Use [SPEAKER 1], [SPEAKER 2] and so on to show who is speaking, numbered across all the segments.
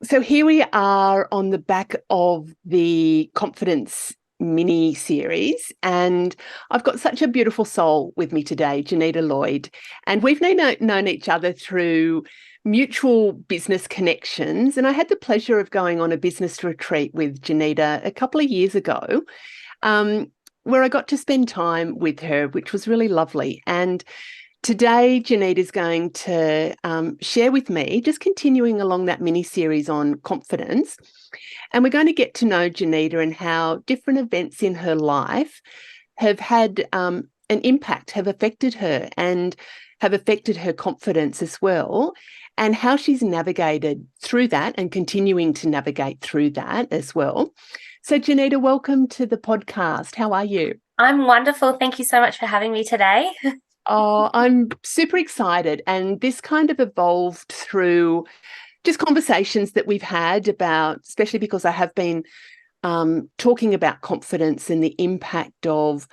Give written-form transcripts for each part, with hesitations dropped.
[SPEAKER 1] So here we are on the back of the Confidence mini series, and I've got such a beautiful soul with me today, Janita Lloyd, and we've known each other through mutual business connections. And I had the pleasure of going on a business retreat with Janita a couple of years ago, where I got to spend time with her, which was really lovely. And today, Janita is going to share with me, just continuing along that mini series on confidence. And we're going to get to know Janita and how different events in her life have had an impact, have affected her and have affected her confidence as well, and how she's navigated through that and continuing to navigate through that as well. So, Janita, welcome to the podcast. How are you?
[SPEAKER 2] I'm wonderful. Thank you so much for having me today.
[SPEAKER 1] Oh, I'm super excited. And this kind of evolved through just conversations that we've had about, especially because I have been talking about confidence and the impact of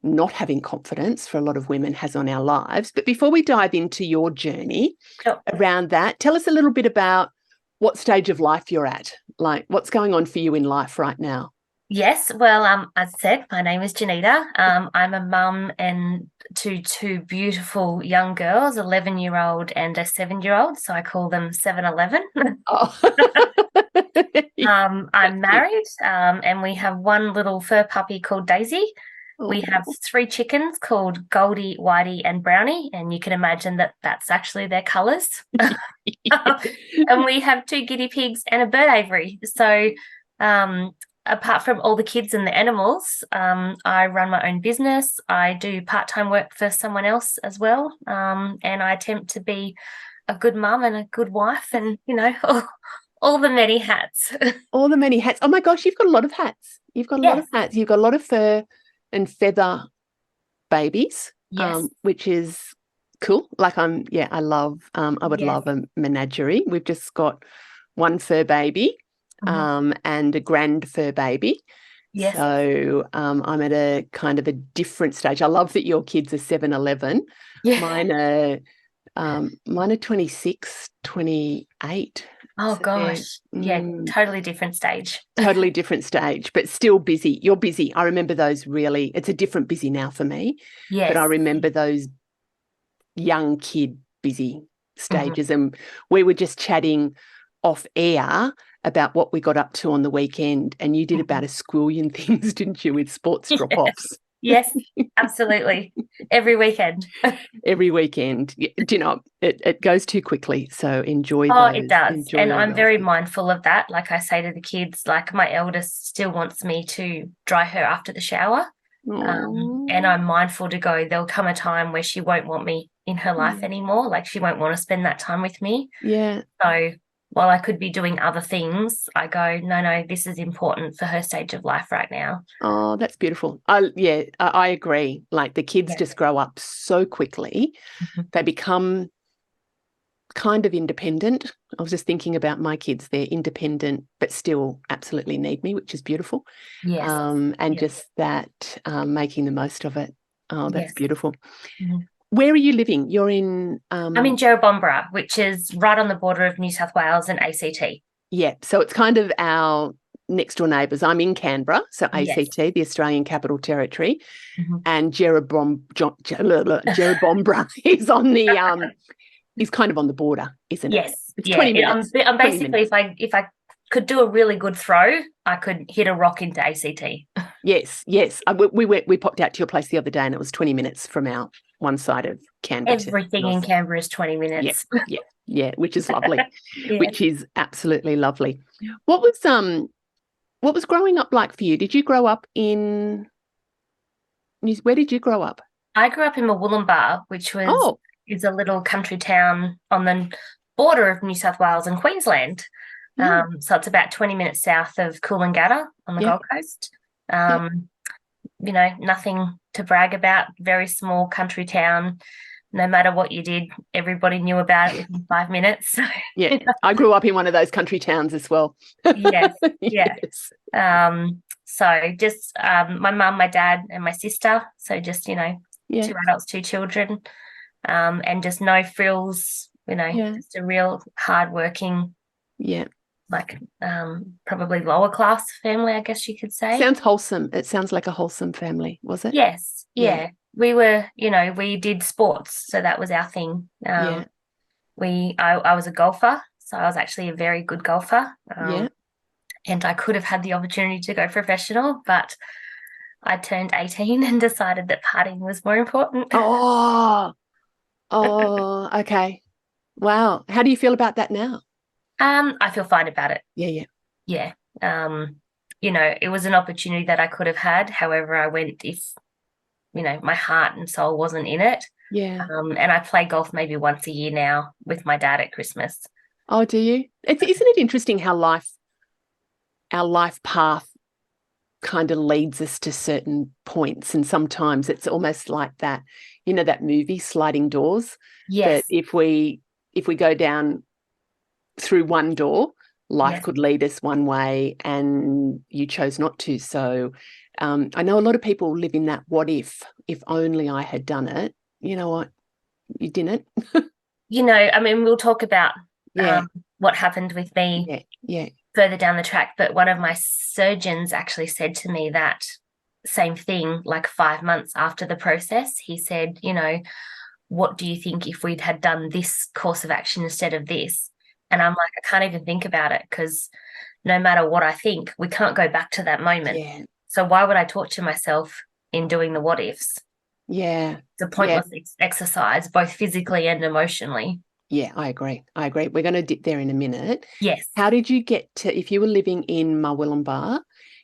[SPEAKER 1] not having confidence for a lot of women has on our lives. But before we dive into your journey
[SPEAKER 2] Sure.
[SPEAKER 1] around that, tell us a little bit about what stage of life you're at, like what's going on for you in life right now.
[SPEAKER 2] Yes, well, as I said, my name is Janita. I'm a mum and to two beautiful young girls, 11-year-old and a 7-year-old. So I call them 7-Eleven.
[SPEAKER 1] Oh.
[SPEAKER 2] I'm married, and we have one little fur puppy called Daisy. We have 3 chickens called Goldie, Whitey, and Brownie, and you can imagine that that's actually their colours. And we have 2 guinea pigs and a bird aviary. So apart from all the kids and the animals, I run my own business. I do part-time work for someone else as well, and I attempt to be a good mum and a good wife and, all the many hats.
[SPEAKER 1] All the many hats. Oh my gosh, you've got a lot of hats. You've got a lot of
[SPEAKER 2] Yes.
[SPEAKER 1] hats. You've got a lot of fur and feather babies,
[SPEAKER 2] Yes.
[SPEAKER 1] which is cool. Like I would
[SPEAKER 2] Yes.
[SPEAKER 1] love a menagerie. We've just got one fur baby, and a grand fur baby.
[SPEAKER 2] Yes.
[SPEAKER 1] So I'm at a kind of a different stage. I love that your kids are 7-11.
[SPEAKER 2] Yeah.
[SPEAKER 1] Mine are 26, 28.
[SPEAKER 2] Oh
[SPEAKER 1] So
[SPEAKER 2] gosh. Yeah, totally different stage.
[SPEAKER 1] totally different stage, but still busy. You're busy. I remember those really, it's a different busy now for me, but I
[SPEAKER 2] Yes.
[SPEAKER 1] remember those young kid busy
[SPEAKER 2] Mhm.
[SPEAKER 1] stages. And we were just chatting off air about what we got up to on the weekend. And you did about a squillion things, didn't you, with sports drop-offs?
[SPEAKER 2] Yes, absolutely. Every weekend.
[SPEAKER 1] Every weekend. Do you know, it goes too quickly. So enjoy
[SPEAKER 2] Oh,
[SPEAKER 1] those.
[SPEAKER 2] it does.
[SPEAKER 1] Enjoy
[SPEAKER 2] And
[SPEAKER 1] all
[SPEAKER 2] I'm
[SPEAKER 1] those.
[SPEAKER 2] very mindful of that. Like I say to the kids, like my eldest still wants me to dry her after the shower. And I'm mindful to go, there'll come a time where she won't want me in her life anymore. Like she won't want to spend that time with me.
[SPEAKER 1] Yeah.
[SPEAKER 2] So while I could be doing other things, I go, no, this is important for her stage of life right now.
[SPEAKER 1] Oh, that's beautiful. I agree. Like the kids
[SPEAKER 2] Yeah.
[SPEAKER 1] just grow up so quickly. They become kind of independent. I was just thinking about my kids. They're independent, but still absolutely need me, which is beautiful.
[SPEAKER 2] Yes.
[SPEAKER 1] And
[SPEAKER 2] Yes.
[SPEAKER 1] just that making the most of it. Oh, that's
[SPEAKER 2] Yes.
[SPEAKER 1] beautiful.
[SPEAKER 2] Mhm.
[SPEAKER 1] Where are you living? You're in...
[SPEAKER 2] I'm in Jerrabomberra, which is right on the border of New South Wales and ACT.
[SPEAKER 1] Yeah, so it's kind of our next door neighbours. I'm in Canberra, so
[SPEAKER 2] Yes.
[SPEAKER 1] ACT, the Australian Capital Territory,
[SPEAKER 2] Mhm.
[SPEAKER 1] and Jerrabomberra is on the is kind of on the border, isn't it?
[SPEAKER 2] Yes.
[SPEAKER 1] It's
[SPEAKER 2] Yeah.
[SPEAKER 1] 20 minutes.
[SPEAKER 2] I'm
[SPEAKER 1] 20
[SPEAKER 2] basically,
[SPEAKER 1] minutes.
[SPEAKER 2] if I could do a really good throw, I could hit a rock into ACT.
[SPEAKER 1] Yes. We popped out to your place the other day, and it was 20 minutes from our one side of Canberra to
[SPEAKER 2] Everything in
[SPEAKER 1] north.
[SPEAKER 2] Canberra is 20 minutes.
[SPEAKER 1] Yeah, which is lovely.
[SPEAKER 2] Yeah.
[SPEAKER 1] Which is absolutely lovely. What was growing up like for you? Did you grow up in where did you grow up?
[SPEAKER 2] I grew up in Murwillumbah, which
[SPEAKER 1] Oh,
[SPEAKER 2] is a little country town on the border of New South Wales and Queensland. So it's about 20 minutes south of Coolangatta on the
[SPEAKER 1] yeah,
[SPEAKER 2] Gold Coast.
[SPEAKER 1] yeah.
[SPEAKER 2] Nothing to brag about, very small country town. No matter what you did, everybody knew about it within 5 minutes.
[SPEAKER 1] Yeah, I grew up in one of those country towns as well.
[SPEAKER 2] Yes, yeah.
[SPEAKER 1] Yes.
[SPEAKER 2] So just my mum, my dad, and my sister. So just, 2
[SPEAKER 1] Yeah,
[SPEAKER 2] adults, 2 children, and just no frills,
[SPEAKER 1] yeah,
[SPEAKER 2] just a real hardworking
[SPEAKER 1] yeah.
[SPEAKER 2] like probably lower class family, I guess you could say.
[SPEAKER 1] Sounds wholesome. It sounds like a wholesome family, was it?
[SPEAKER 2] Yes,
[SPEAKER 1] Yeah.
[SPEAKER 2] yeah. We were, we did sports, so that was our thing.
[SPEAKER 1] Yeah.
[SPEAKER 2] I was a golfer, so I was actually a very good golfer.
[SPEAKER 1] Yeah.
[SPEAKER 2] And I could have had the opportunity to go professional, but I turned 18 and decided that partying was more important.
[SPEAKER 1] Oh, okay. Wow. How do you feel about that now?
[SPEAKER 2] I feel fine about it.
[SPEAKER 1] Yeah, yeah.
[SPEAKER 2] Yeah. It was an opportunity that I could have had. However, I went if, my heart and soul wasn't in it.
[SPEAKER 1] Yeah.
[SPEAKER 2] And I play golf maybe once a year now with my dad at Christmas.
[SPEAKER 1] Oh, do you? Isn't it interesting how our life path kind of leads us to certain points, and sometimes it's almost like that, that movie Sliding Doors.
[SPEAKER 2] Yes.
[SPEAKER 1] That if we go down through one door, life
[SPEAKER 2] Yes.
[SPEAKER 1] could lead us one way, and you chose not to. So I know a lot of people live in that what if only I had done it. You know what? You didn't.
[SPEAKER 2] We'll talk about
[SPEAKER 1] Yeah.
[SPEAKER 2] what happened with me
[SPEAKER 1] Yeah. Yeah.
[SPEAKER 2] further down the track, but one of my surgeons actually said to me that same thing like 5 months after the process. He said, what do you think if we'd had done this course of action instead of this? And I'm like, I can't even think about it, because no matter what I think, we can't go back to that moment.
[SPEAKER 1] Yeah.
[SPEAKER 2] So why would I torture myself in doing the what ifs?
[SPEAKER 1] Yeah.
[SPEAKER 2] It's a pointless exercise, both physically and emotionally.
[SPEAKER 1] Yeah, I agree. We're going to dip there in a minute.
[SPEAKER 2] Yes.
[SPEAKER 1] How did you get to, if you were living in Murwillumbah,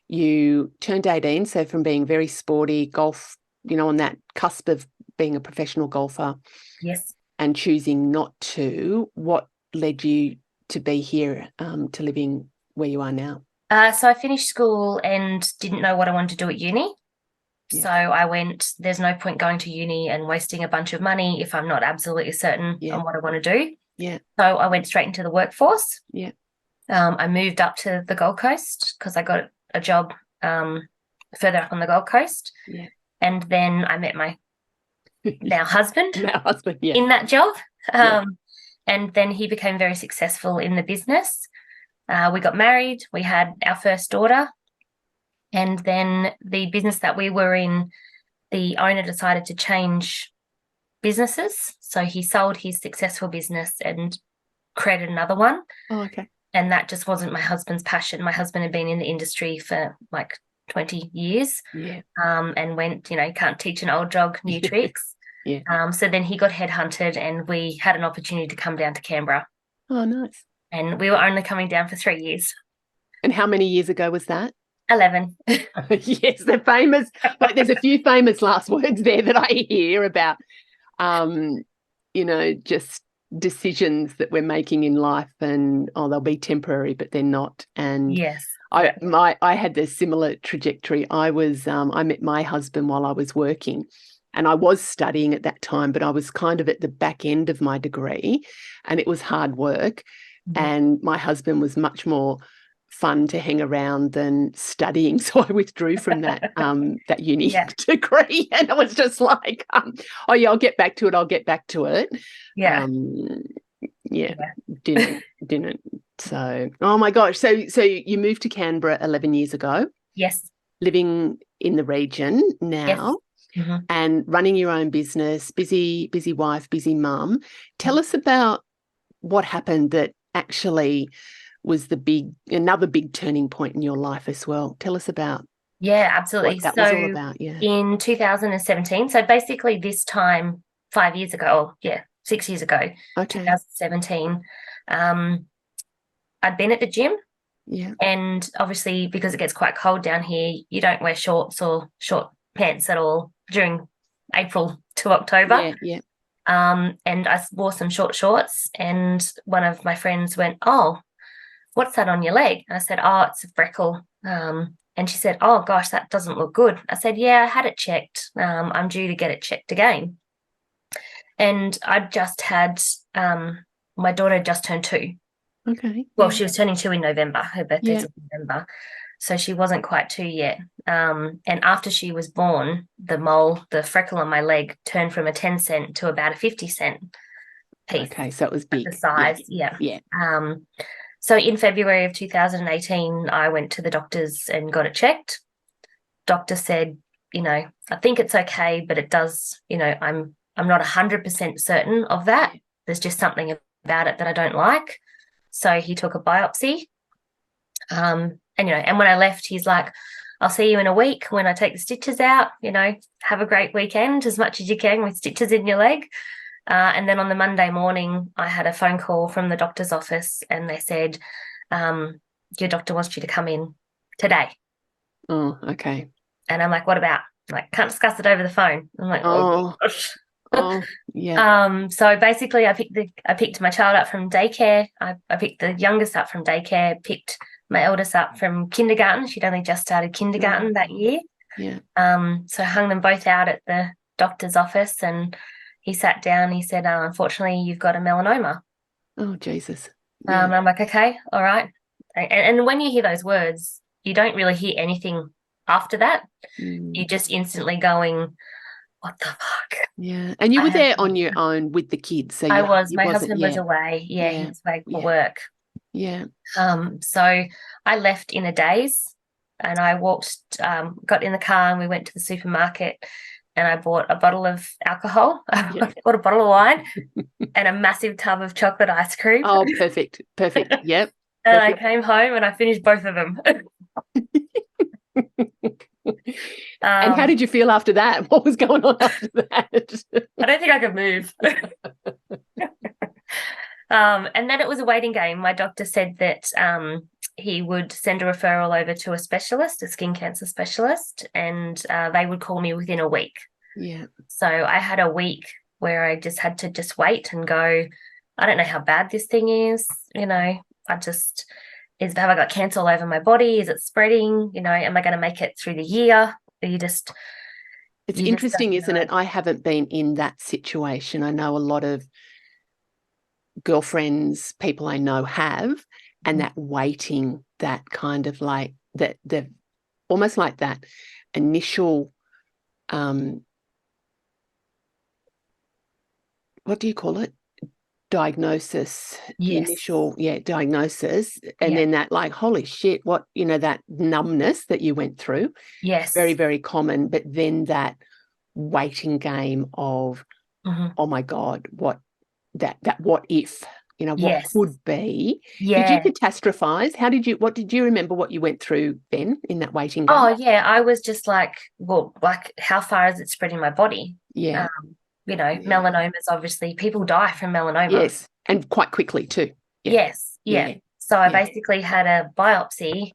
[SPEAKER 1] you turned 18, so from being very sporty, golf, on that cusp of being a professional golfer.
[SPEAKER 2] Yes.
[SPEAKER 1] And choosing not to, what led you to be here, to living where you are now?
[SPEAKER 2] So I finished school and didn't know what I wanted to do at uni. Yeah. So I went, there's no point going to uni and wasting a bunch of money if I'm not absolutely certain on what I want to do.
[SPEAKER 1] Yeah.
[SPEAKER 2] So I went straight into the workforce.
[SPEAKER 1] Yeah.
[SPEAKER 2] I moved up to the Gold Coast because I got a job further up on the Gold Coast.
[SPEAKER 1] Yeah.
[SPEAKER 2] And then I met my now husband.
[SPEAKER 1] Yeah.
[SPEAKER 2] In that job. And then he became very successful in the business. We got married. We had our first daughter. And then the business that we were in, the owner decided to change businesses. So he sold his successful business and created another one.
[SPEAKER 1] Oh, okay.
[SPEAKER 2] And that just wasn't my husband's passion. My husband had been in the industry for like 20 years.
[SPEAKER 1] Yeah.
[SPEAKER 2] And went, can't teach an old dog new tricks.
[SPEAKER 1] Yeah.
[SPEAKER 2] So then he got headhunted and we had an opportunity to come down to Canberra.
[SPEAKER 1] Oh, nice.
[SPEAKER 2] And we were only coming down for 3 years.
[SPEAKER 1] And how many years ago was that?
[SPEAKER 2] 11.
[SPEAKER 1] Yes, they're famous. Like, there's a few famous last words there that I hear about, just decisions that we're making in life, and they'll be temporary, but they're not. And
[SPEAKER 2] yes,
[SPEAKER 1] I had this similar trajectory. I met my husband while I was working, and I was studying at that time, but I was kind of at the back end of my degree, and it was hard work. Mm-hmm. And my husband was much more fun to hang around than studying, so I withdrew from that that uni degree, and I was just like, I'll get back to it. Didn't. So, oh my gosh, so you moved to Canberra 11 years ago.
[SPEAKER 2] Yes.
[SPEAKER 1] Living in the region now. Yes. Mm-hmm. And running your own business, busy wife, busy mum. Tell us about what happened that actually was another big turning point in your life as well. Tell us about
[SPEAKER 2] absolutely.
[SPEAKER 1] What that was all about. Yeah.
[SPEAKER 2] In 2017, so basically this time 5 years ago, 6 years ago, okay. 2017, I'd been at the gym.
[SPEAKER 1] Yeah.
[SPEAKER 2] And obviously because it gets quite cold down here, you don't wear shorts or short pants at all during April to October.
[SPEAKER 1] Yeah.
[SPEAKER 2] And I wore some short shorts, and one of my friends went, "Oh, what's that on your leg?" And I said, "Oh, it's a freckle." And she said, "Oh gosh, that doesn't look good." I said, "Yeah, I had it checked. I'm due to get it checked again." And I'd just had my daughter just turned 2.
[SPEAKER 1] Okay.
[SPEAKER 2] Well, she was turning 2 in November. Her birthday's in November. So she wasn't quite 2 yet. And after she was born, the freckle on my leg turned from a 10-cent to about a 50-cent piece.
[SPEAKER 1] Okay, so it was big.
[SPEAKER 2] The size, yeah. So in February of 2018, I went to the doctors and got it checked. Doctor said, I think it's okay, but it does, I'm not 100% certain of that. There's just something about it that I don't like. So he took a biopsy. And when I left, he's like, I'll see you in a week when I take the stitches out, have a great weekend as much as you can with stitches in your leg. And then on the Monday morning, I had a phone call from the doctor's office and they said, your doctor wants you to come in today.
[SPEAKER 1] Oh, okay.
[SPEAKER 2] And I'm like, what about? Like, can't discuss it over the phone. I'm like, oh gosh.
[SPEAKER 1] Oh, yeah.
[SPEAKER 2] So basically I picked my child up from daycare. I picked the youngest up from daycare, picked my eldest up from kindergarten. She'd only just started kindergarten that year.
[SPEAKER 1] Yeah.
[SPEAKER 2] So I hung them both out at the doctor's office and he sat down, he said, unfortunately, you've got a melanoma.
[SPEAKER 1] Oh, Jesus. Yeah.
[SPEAKER 2] I'm like, okay, all right. And when you hear those words, you don't really hear anything after that. You're just instantly going, what the fuck?
[SPEAKER 1] Yeah. And you were there on your own with the kids. So
[SPEAKER 2] I was. My husband was away. Yeah, he was away for work.
[SPEAKER 1] Yeah.
[SPEAKER 2] So I left in a daze and I got in the car and we went to the supermarket and I bought a bottle of alcohol. I bought a bottle of wine and a massive tub of chocolate ice cream.
[SPEAKER 1] Oh, perfect. Perfect. Yep.
[SPEAKER 2] And I came home and I finished both of them.
[SPEAKER 1] And how did you feel after that? What was going on after that?
[SPEAKER 2] I don't think I could move. And then it was a waiting game. My doctor said that he would send a referral over to a specialist, a skin cancer specialist, and they would call me within a week.
[SPEAKER 1] Yeah.
[SPEAKER 2] So I had a week where I just had to wait and go, I don't know how bad this thing is. Have I got cancer all over my body? Is it spreading? Am I going to make it through the year? It's
[SPEAKER 1] interesting, isn't it? I haven't been in that situation. I know a lot of girlfriends, people I know have, and that waiting, that kind of like that, the almost like that initial, what do you call it? Diagnosis, initial diagnosis, and then that like, holy shit, what, that numbness that you went through.
[SPEAKER 2] Yes.
[SPEAKER 1] Very, very common. But then that waiting game of, oh my God, what if, what could be.
[SPEAKER 2] Yeah.
[SPEAKER 1] Did you catastrophize? What did you remember what you went through then in that waiting game?
[SPEAKER 2] Oh yeah, I was just like, well, like how far is it spreading my body?
[SPEAKER 1] Yeah.
[SPEAKER 2] Melanomas, obviously, people die from melanoma.
[SPEAKER 1] Yes, and quite quickly too. Yeah.
[SPEAKER 2] Yes, yeah. So I basically had a biopsy.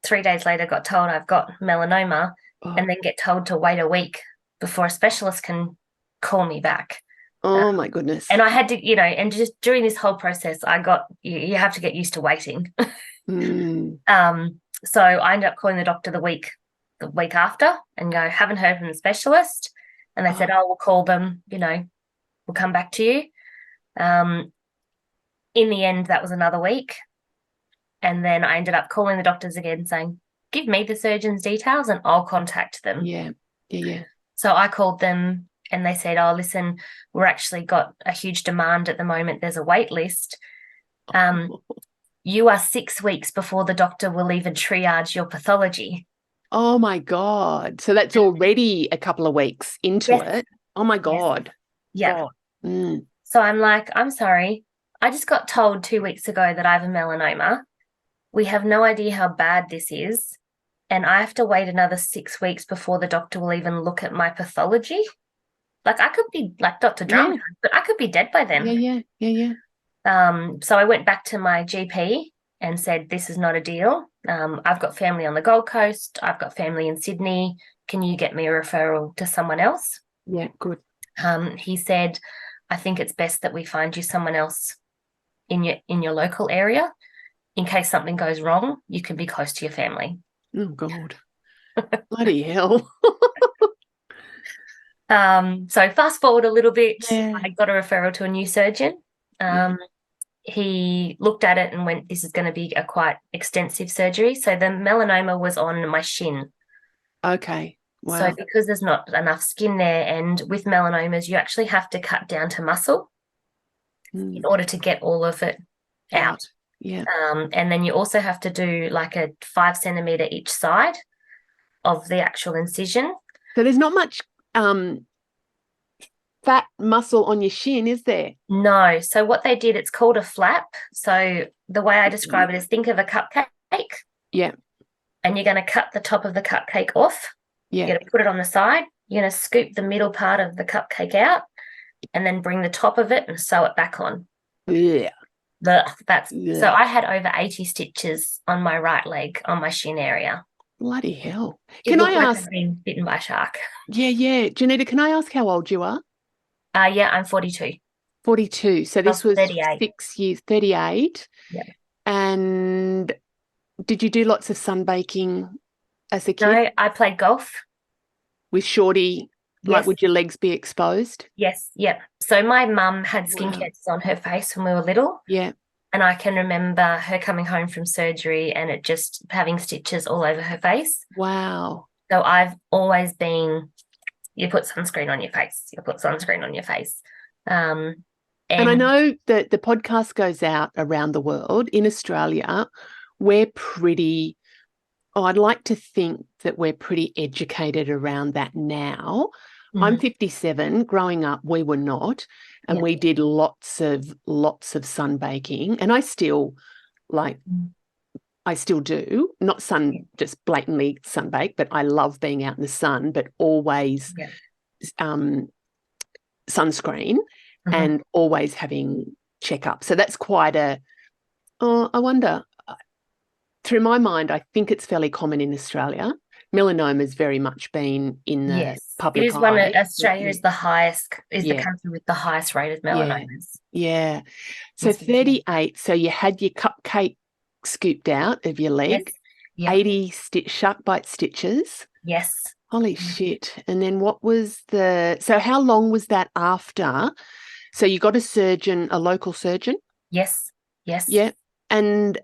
[SPEAKER 2] 3 days later, got told I've got melanoma, and then get told to wait a week before a specialist can call me back.
[SPEAKER 1] Oh my goodness.
[SPEAKER 2] And I had to, and just during this whole process, you have to get used to waiting. So I ended up calling the doctor the week after and go, haven't heard from the specialist. And they said, we'll call them, we'll come back to you. In the end, that was another week. And then I ended up calling the doctors again saying, give me the surgeon's details and I'll contact them.
[SPEAKER 1] Yeah.
[SPEAKER 2] So I called them and they said, listen, we're actually got a huge demand at the moment. There's a wait list. You are 6 weeks before the doctor will even triage your pathology.
[SPEAKER 1] Oh my God. So that's already a couple of weeks into it. Oh my God.
[SPEAKER 2] Yeah. So I'm like, I'm sorry. I just got told 2 weeks ago that I have a melanoma. We have no idea how bad this is. And I have to wait another 6 weeks before the doctor will even look at my pathology. Like I could be like Dr. Drama, but I could be dead by then.
[SPEAKER 1] Yeah.
[SPEAKER 2] So I went back to my GP and said, this is not a deal. I've got family on the Gold Coast. I've got family in Sydney. Can you get me a referral to someone else?
[SPEAKER 1] Yeah, good.
[SPEAKER 2] He said, I think it's best that we find you someone else in your local area. In case something goes wrong, you can be close to your family.
[SPEAKER 1] Oh, God. Bloody hell.
[SPEAKER 2] So fast forward a little bit, I got a referral to a new surgeon. He looked at it and went, this is going to be a quite extensive surgery. So the melanoma was on my shin.
[SPEAKER 1] Okay. Wow.
[SPEAKER 2] So because there's not enough skin there, and with melanomas, you actually have to cut down to muscle in order to get all of it out.
[SPEAKER 1] Yeah.
[SPEAKER 2] And then you also have to do like a 5 centimeter each side of the actual incision.
[SPEAKER 1] So there's not much fat muscle on your shin, is there?
[SPEAKER 2] No. So what they did, it's called a flap. So the way I describe it is think of a cupcake.
[SPEAKER 1] Yeah.
[SPEAKER 2] And you're going to cut the top of the cupcake off.
[SPEAKER 1] Yeah.
[SPEAKER 2] You're going to put it on the side. You're going to scoop the middle part of the cupcake out and then bring the top of it and sew it back on.
[SPEAKER 1] Yeah.
[SPEAKER 2] So I had over 80 stitches on my right leg on my shin area.
[SPEAKER 1] Bloody hell.
[SPEAKER 2] Can I ask? I've been bitten by a shark.
[SPEAKER 1] Yeah. Janita, can I ask how old you are?
[SPEAKER 2] Yeah, I'm 42.
[SPEAKER 1] 42. So this was
[SPEAKER 2] 38.
[SPEAKER 1] 6 years, 38.
[SPEAKER 2] Yeah.
[SPEAKER 1] And did you do lots of sunbaking as a kid?
[SPEAKER 2] No, I played golf.
[SPEAKER 1] With Shorty?
[SPEAKER 2] Yes.
[SPEAKER 1] Like, would your legs be exposed?
[SPEAKER 2] Yes. Yeah. So my mum had skin cancers on her face when we were little.
[SPEAKER 1] Yeah.
[SPEAKER 2] And I can remember her coming home from surgery and it just having stitches all over her face.
[SPEAKER 1] Wow.
[SPEAKER 2] So I've always been, you put sunscreen on your face. You put sunscreen on your face.
[SPEAKER 1] And I know that the podcast goes out around the world. In Australia, we're pretty, I'd like to think that we're pretty educated around that now. I'm 57. Growing up, we were not. And we did lots of sunbaking. And I still do. Not just blatantly sunbake, but I love being out in the sun, but always sunscreen and always having checkups. So that's quite I wonder, through my mind, I think it's fairly common in Australia. Melanoma has very much been in the public eye.
[SPEAKER 2] It is one of Australia is the highest, the country with the highest rate of melanomas.
[SPEAKER 1] Yeah. So 38, so you had your cupcake scooped out of your leg, 80 shark bite stitches.
[SPEAKER 2] Yes.
[SPEAKER 1] Holy shit. And then so how long was that after? So you got a local surgeon?
[SPEAKER 2] Yes.
[SPEAKER 1] Yeah. And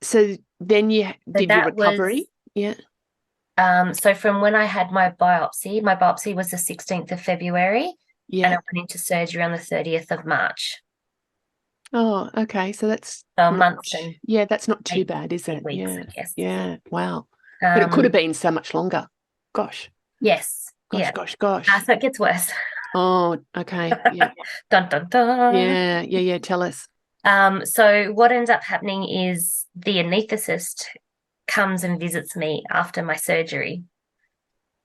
[SPEAKER 1] so then you did your recovery?
[SPEAKER 2] So from when I had my biopsy was the 16th of February. Yeah. And I went into surgery on the 30th of March.
[SPEAKER 1] Oh, okay. So that's
[SPEAKER 2] a month.
[SPEAKER 1] That's not too bad, is it?
[SPEAKER 2] Weeks, yes.
[SPEAKER 1] Yeah. Wow. But it could have been so much longer. Gosh.
[SPEAKER 2] Yes.
[SPEAKER 1] Gosh.
[SPEAKER 2] So it gets worse.
[SPEAKER 1] Oh, okay. Yeah.
[SPEAKER 2] Dun, dun, dun.
[SPEAKER 1] Yeah. Tell us.
[SPEAKER 2] So what ends up happening is the anaesthetist comes and visits me after my surgery.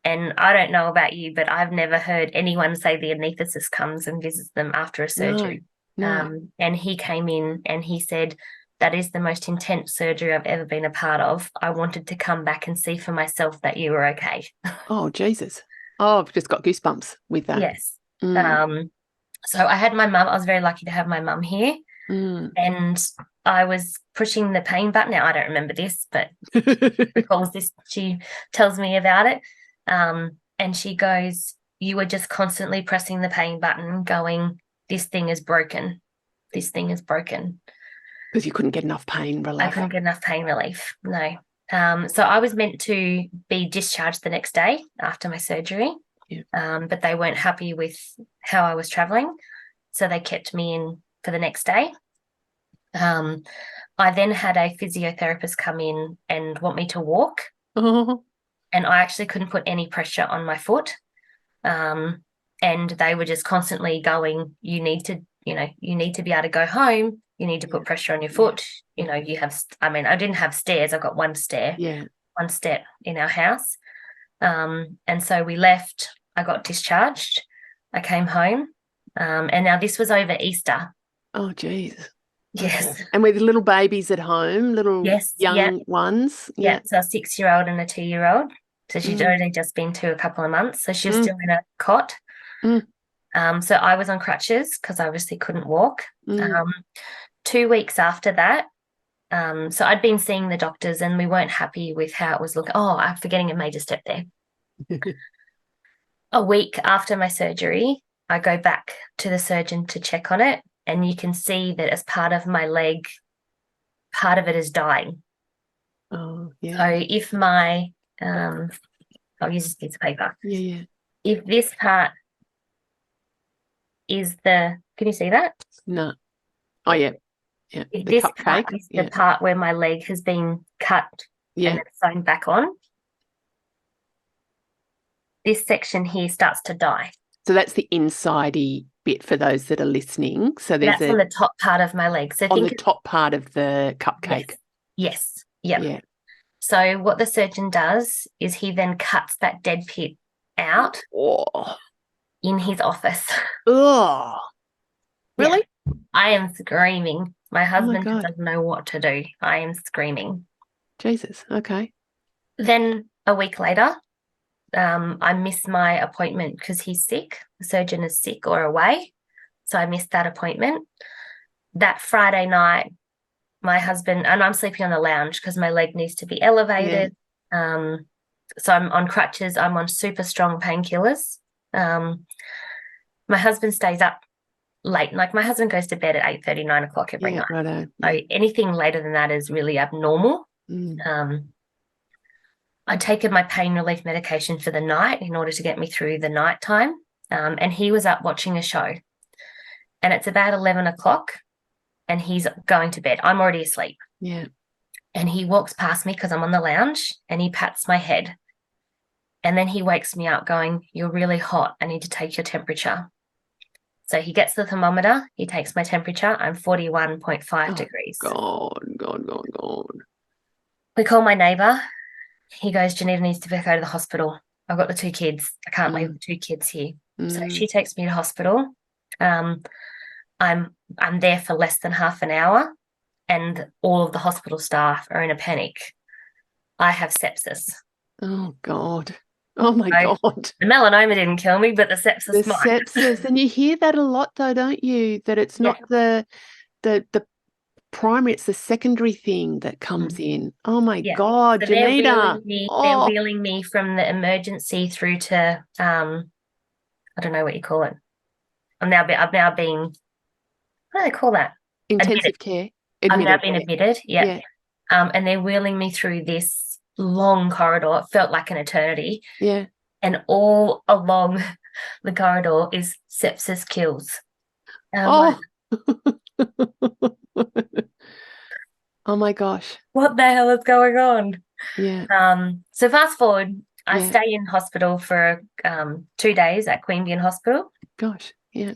[SPEAKER 2] And I don't know about you, but I've never heard anyone say the anaesthetist comes and visits them after a surgery.
[SPEAKER 1] No.
[SPEAKER 2] And he came in and he said, that is the most intense surgery I've ever been a part of. I wanted to come back and see for myself that you were okay.
[SPEAKER 1] Oh, Jesus. Oh, I've just got goosebumps with that.
[SPEAKER 2] Yes. So I had my mum. I was very lucky to have my mum here. And I was pushing the pain button. Now, I don't remember this, but recalls this. She tells me about it. And she goes, you were just constantly pressing the pain button going, this thing is broken. This thing is broken.
[SPEAKER 1] Because you couldn't get enough pain relief.
[SPEAKER 2] I couldn't get enough pain relief. No. So I was meant to be discharged the next day after my surgery. Yeah. But they weren't happy with how I was traveling. So they kept me in for the next day. I then had a physiotherapist come in and want me to walk.
[SPEAKER 1] Oh.
[SPEAKER 2] And I actually couldn't put any pressure on my foot. And they were just constantly going, you need to be able to go home. You need to put pressure on your foot. You know, I didn't have stairs. I've got one stair.
[SPEAKER 1] Yeah.
[SPEAKER 2] One step in our house. And so we left. I got discharged. I came home. And now this was over Easter.
[SPEAKER 1] Oh, geez.
[SPEAKER 2] Yes.
[SPEAKER 1] And with little babies at home, young ones.
[SPEAKER 2] Yeah. So a 6-year-old and a 2-year-old. So she'd only just been to a couple of months. So she was still in a cot. So I was on crutches because I obviously couldn't walk. 2 weeks after that, so I'd been seeing the doctors and we weren't happy with how it was looking. Oh, I'm forgetting a major step there. A week after my surgery, I go back to the surgeon to check on it. And you can see that as part of my leg, part of it is dying.
[SPEAKER 1] Oh, yeah.
[SPEAKER 2] So if my, I'll use this piece of paper.
[SPEAKER 1] Yeah.
[SPEAKER 2] If this part is can you see that?
[SPEAKER 1] No. Oh, yeah. Yeah. The
[SPEAKER 2] This part
[SPEAKER 1] cupcake.
[SPEAKER 2] is the part where my leg has been cut
[SPEAKER 1] Yeah.
[SPEAKER 2] and then sewn back on. This section here starts to die.
[SPEAKER 1] So that's the inside-y bit for those that are listening. So there's
[SPEAKER 2] That's on the top part of my leg. So
[SPEAKER 1] on the top part of the cupcake.
[SPEAKER 2] Yes. Yep.
[SPEAKER 1] Yeah.
[SPEAKER 2] So what the surgeon does is he then cuts that dead pit out in his office.
[SPEAKER 1] Oh, really?
[SPEAKER 2] Yeah. I am screaming. My husband
[SPEAKER 1] God.
[SPEAKER 2] doesn't know what to do. I am screaming.
[SPEAKER 1] Jesus. Okay.
[SPEAKER 2] Then a week later, I miss my appointment because he's sick. The surgeon is sick or away. So I missed that appointment. That Friday night, my husband, and I'm sleeping on the lounge because my leg needs to be elevated. Yeah. So I'm on crutches. I'm on super strong painkillers. My husband stays up late. Like my husband goes to bed at 8:30, 9 o'clock every night.
[SPEAKER 1] Righto.
[SPEAKER 2] So anything later than that is really abnormal. I'd taken my pain relief medication for the night in order to get me through the night time. And he was up watching a show. And it's about 11 o'clock and he's going to bed. I'm already asleep.
[SPEAKER 1] Yeah.
[SPEAKER 2] And he walks past me because I'm on the lounge and he pats my head. And then he wakes me up going, "You're really hot. I need to take your temperature." So he gets the thermometer. He takes my temperature. I'm 41.5 degrees.
[SPEAKER 1] God.
[SPEAKER 2] We call my neighbour. He goes, "Janita needs to go to the hospital. I've got the 2 kids. I can't leave the 2 kids here." So she takes me to hospital. I'm there for less than half an hour and all of the hospital staff are in a panic. I have sepsis.
[SPEAKER 1] Oh, God. Oh, my God.
[SPEAKER 2] The melanoma didn't kill me, but the sepsis might.
[SPEAKER 1] Sepsis. And you hear that a lot, though, don't you? That it's not the primary, it's the secondary thing that comes in. Oh, my God,
[SPEAKER 2] so
[SPEAKER 1] Janita.
[SPEAKER 2] They're wheeling me from the emergency through to, I don't know what you call it. I've now been, what do they call that?
[SPEAKER 1] Intensive care.
[SPEAKER 2] I've now been admitted, yeah. And they're wheeling me through this long corridor. It felt like an eternity.
[SPEAKER 1] Yeah.
[SPEAKER 2] And all along the corridor is sepsis kills.
[SPEAKER 1] Oh my gosh.
[SPEAKER 2] What the hell is going on?
[SPEAKER 1] Yeah.
[SPEAKER 2] So fast forward, I stay in hospital for 2 days at Queanbeyan Hospital.
[SPEAKER 1] Gosh, yeah.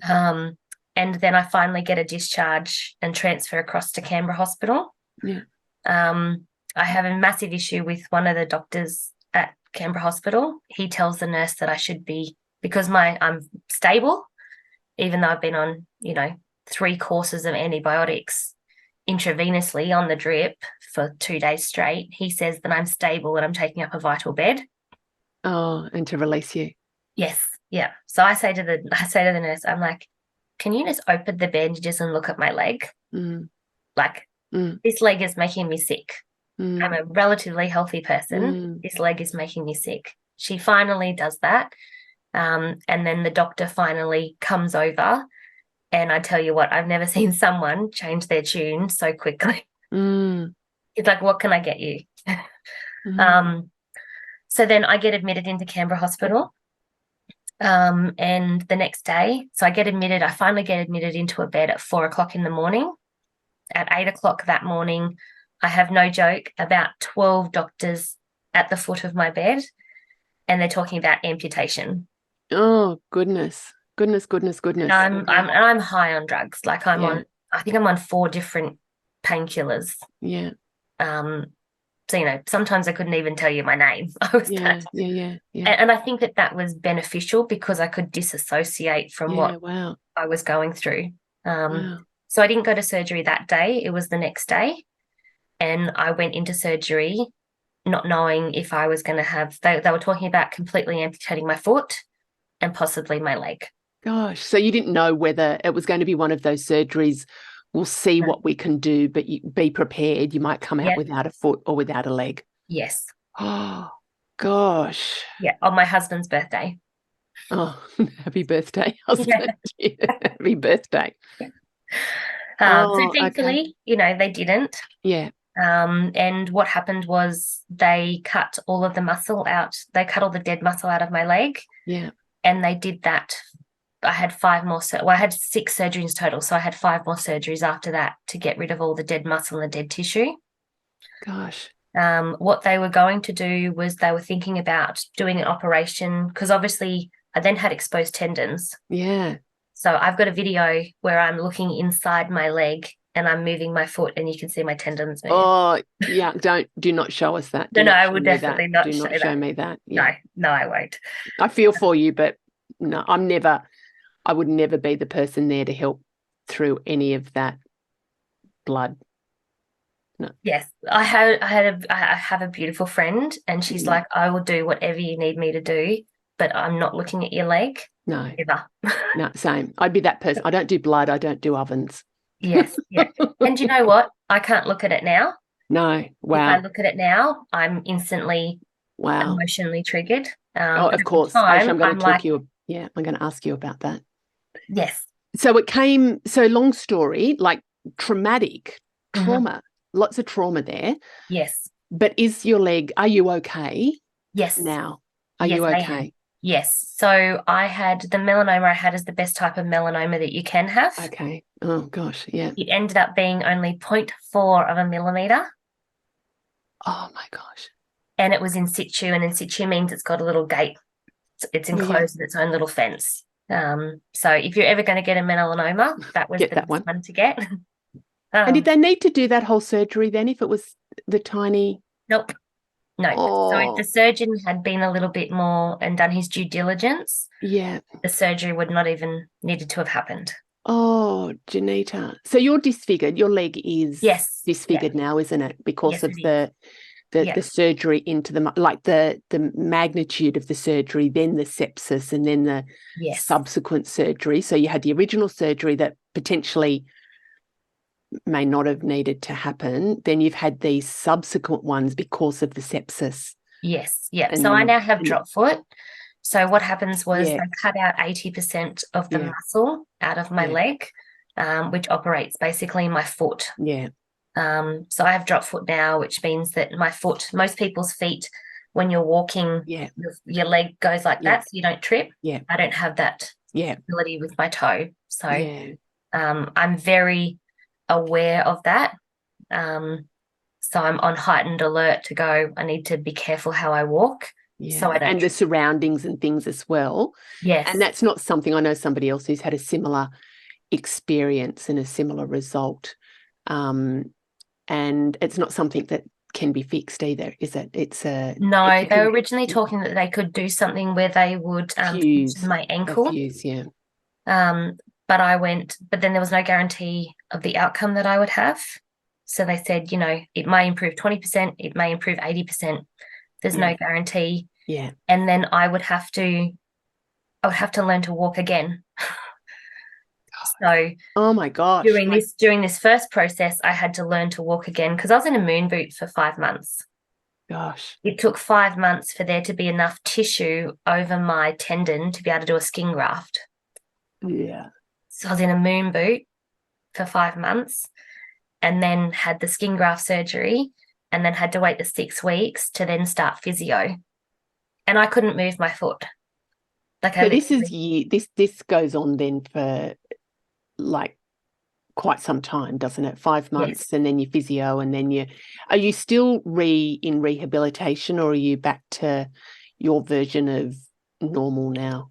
[SPEAKER 2] And then I finally get a discharge and transfer across to Canberra Hospital.
[SPEAKER 1] Yeah.
[SPEAKER 2] I have a massive issue with one of the doctors at Canberra Hospital. He tells the nurse that I should be, because I'm stable, even though I've been on, 3 courses of antibiotics intravenously on the drip for 2 days straight. He says that I'm stable and I'm taking up a vital bed.
[SPEAKER 1] Oh, and to release you.
[SPEAKER 2] Yes. Yeah. So I say to the nurse, I'm like, "Can you just open the bandages and look at my leg? This leg is making me sick. I'm a relatively healthy person. This leg is making me sick." She finally does that. And then the doctor finally comes over. And I tell you what, I've never seen someone change their tune so quickly. It's like, "What can I get you?" So then I get admitted into Canberra Hospital. And the next day, so I finally get admitted into a bed at 4 o'clock in the morning. At 8 o'clock that morning, I have no joke, about 12 doctors at the foot of my bed, and they're talking about amputation.
[SPEAKER 1] Oh, goodness.
[SPEAKER 2] I'm high on drugs. Like I think I'm on 4 different painkillers.
[SPEAKER 1] Yeah.
[SPEAKER 2] So, sometimes I couldn't even tell you my name.
[SPEAKER 1] Yeah.
[SPEAKER 2] And I think that was beneficial because I could disassociate from what I was going through. So I didn't go to surgery that day. It was the next day. And I went into surgery not knowing if I was going to have, they were talking about completely amputating my foot and possibly my leg.
[SPEAKER 1] Gosh, so you didn't know whether it was going to be one of those surgeries, we'll see what we can do, but you be prepared. You might come out without a foot or without a leg.
[SPEAKER 2] Yes.
[SPEAKER 1] Oh, gosh.
[SPEAKER 2] Yeah, on my husband's birthday.
[SPEAKER 1] Oh, happy birthday, husband. Happy birthday.
[SPEAKER 2] So thankfully, they didn't.
[SPEAKER 1] Yeah.
[SPEAKER 2] And what happened was they cut all of the muscle out. They cut all the dead muscle out of my leg.
[SPEAKER 1] Yeah.
[SPEAKER 2] And they did that had five more. Well, I had 6 surgeries total, so I had 5 more surgeries after that to get rid of all the dead muscle and the dead tissue.
[SPEAKER 1] Gosh.
[SPEAKER 2] What they were going to do was they were thinking about doing an operation because obviously I then had exposed tendons.
[SPEAKER 1] Yeah.
[SPEAKER 2] So I've got a video where I'm looking inside my leg and I'm moving my foot, and you can see my tendons moving.
[SPEAKER 1] Oh, yeah. Do not show us that.
[SPEAKER 2] No, I would definitely not
[SPEAKER 1] Do not show me that. Yeah.
[SPEAKER 2] No, I won't.
[SPEAKER 1] I feel for you, but no, I would never be the person there to help through any of that blood. No.
[SPEAKER 2] Yes, I have a beautiful friend, and she's like, I will do whatever you need me to do, but I'm not looking at your leg.
[SPEAKER 1] No.
[SPEAKER 2] Ever.
[SPEAKER 1] No, same. I'd be that person. I don't do blood. I don't do ovens.
[SPEAKER 2] Yes, yeah. And you know what? I can't look at it now.
[SPEAKER 1] No. Wow.
[SPEAKER 2] If I look at it now, I'm instantly emotionally triggered.
[SPEAKER 1] Of course. Actually, I'm going to talk you. Yeah, I'm going to ask you about that.
[SPEAKER 2] Yes.
[SPEAKER 1] So long story, like trauma, lots of trauma there.
[SPEAKER 2] Yes.
[SPEAKER 1] But are you okay?
[SPEAKER 2] Yes.
[SPEAKER 1] Now, are you okay?
[SPEAKER 2] Yes. So I had the melanoma I had is the best type of melanoma that you can have.
[SPEAKER 1] Okay. Oh, gosh. Yeah.
[SPEAKER 2] It ended up being only 0.4 of a millimeter.
[SPEAKER 1] Oh, my gosh.
[SPEAKER 2] And it was in situ, and in situ means it's got a little gate. It's enclosed with its own little fence. So if you're ever going to get a melanoma, that was the best one to get.
[SPEAKER 1] And did they need to do that whole surgery then if it was the tiny?
[SPEAKER 2] Nope. No.
[SPEAKER 1] Oh.
[SPEAKER 2] So if the surgeon had been a little bit more and done his due diligence, the surgery would not even needed to have happened.
[SPEAKER 1] Oh, Janita. So you're disfigured. Your leg is disfigured now, isn't it? Because of the surgery into the magnitude of the surgery, then the sepsis, and then the subsequent surgery. So you had the original surgery that potentially may not have needed to happen. Then you've had these subsequent ones because of the sepsis.
[SPEAKER 2] Yes, yeah. So I now have drop foot. So what happens was they cut out 80% of the muscle out of my leg, which operates basically my foot.
[SPEAKER 1] Yeah.
[SPEAKER 2] So I have drop foot now, which means that my foot, most people's feet, when you're walking, your leg goes like that, so you don't trip.
[SPEAKER 1] Yeah.
[SPEAKER 2] I don't have that ability with my toe. So I'm very aware of that. So I'm on heightened alert to go, I need to be careful how I walk.
[SPEAKER 1] Yeah.
[SPEAKER 2] So I don't
[SPEAKER 1] the surroundings and things as well.
[SPEAKER 2] Yes.
[SPEAKER 1] And that's not something, I know somebody else who's had a similar experience and a similar result. And it's not something that can be fixed either, is it?
[SPEAKER 2] No, they were originally talking that they could do something where they would fuse my ankle. But then there was no guarantee of the outcome that I would have. So they said, it may improve 20%, it may improve 80%. There's no guarantee.
[SPEAKER 1] Yeah.
[SPEAKER 2] And then I would have to learn to walk again. So
[SPEAKER 1] oh my gosh.
[SPEAKER 2] During this first process, I had to learn to walk again because I was in a moon boot for 5 months.
[SPEAKER 1] Gosh.
[SPEAKER 2] It took 5 months for there to be enough tissue over my tendon to be able to do a skin graft.
[SPEAKER 1] Yeah.
[SPEAKER 2] So I was in a moon boot for 5 months and then had the skin graft surgery and then had to wait the 6 weeks to then start physio. And I couldn't move my foot.
[SPEAKER 1] So this goes on then for like quite some time, doesn't it? 5 months and then you physio and then are you still in rehabilitation or are you back to your version of normal now?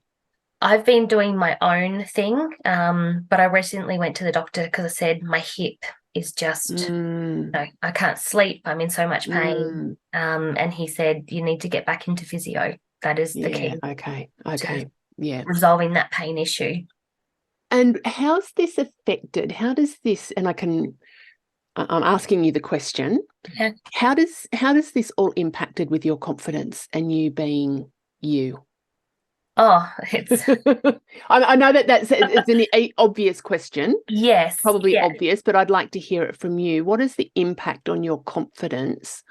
[SPEAKER 2] I've been doing my own thing, but I recently went to the doctor because I said my hip is just, I can't sleep. I'm in so much pain. And he said, you need to get back into physio. That is the key.
[SPEAKER 1] Okay. Yeah.
[SPEAKER 2] Resolving that pain issue.
[SPEAKER 1] And how's this affected? How does this, and I'm asking you the question, how does this all impacted with your confidence and you being you?
[SPEAKER 2] Oh, it's.
[SPEAKER 1] I know it's an obvious question.
[SPEAKER 2] Yes.
[SPEAKER 1] Probably obvious, but I'd like to hear it from you. What is the impact on your confidence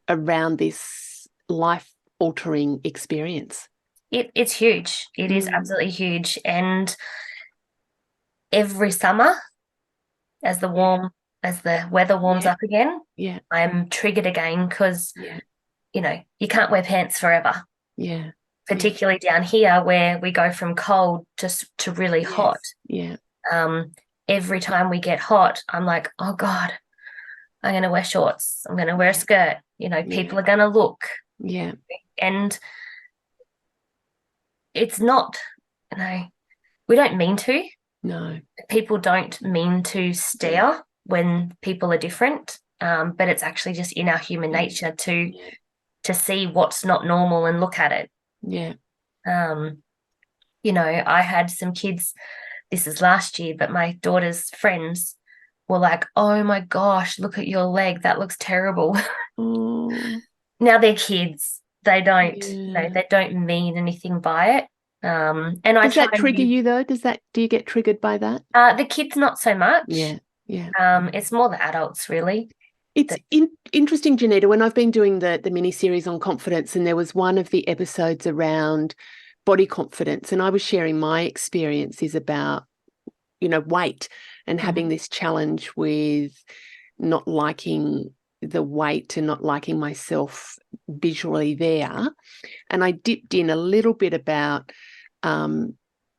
[SPEAKER 1] around this life-altering experience?
[SPEAKER 2] It's huge. It is absolutely huge. And every summer, as the weather warms up again, I'm triggered again because, you can't wear pants forever.
[SPEAKER 1] Yeah.
[SPEAKER 2] particularly down here where we go from cold to really hot.
[SPEAKER 1] Yeah.
[SPEAKER 2] Every time we get hot, I'm like, oh God, I'm going to wear shorts. I'm going to wear a skirt. People are going to look.
[SPEAKER 1] Yeah.
[SPEAKER 2] And it's not, we don't mean to.
[SPEAKER 1] No.
[SPEAKER 2] People don't mean to stare when people are different. But it's actually just in our human nature to see what's not normal and look at it.
[SPEAKER 1] Yeah.
[SPEAKER 2] I had some kids, this is last year, but my daughter's friends were like, oh my gosh, look at your leg. That looks terrible.
[SPEAKER 1] Mm.
[SPEAKER 2] Now they're kids. They don't mean anything by it. And
[SPEAKER 1] does that trigger you though? Do you get triggered by that?
[SPEAKER 2] The kids not so much.
[SPEAKER 1] Yeah.
[SPEAKER 2] It's more the adults really.
[SPEAKER 1] It's interesting, Janita, when I've been doing the mini series on confidence, and there was one of the episodes around body confidence, and I was sharing my experiences about weight and having this challenge with not liking the weight and not liking myself visually there. And I dipped in a little bit about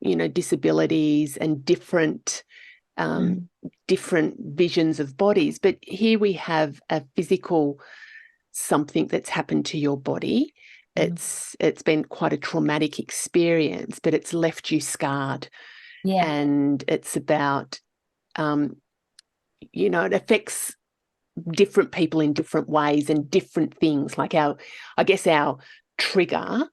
[SPEAKER 1] disabilities and different visions of bodies. But here we have a physical something that's happened to your body. It's been quite a traumatic experience, but it's left you scarred.
[SPEAKER 2] Yeah.
[SPEAKER 1] And it's about it affects different people in different ways and different things. Like our trigger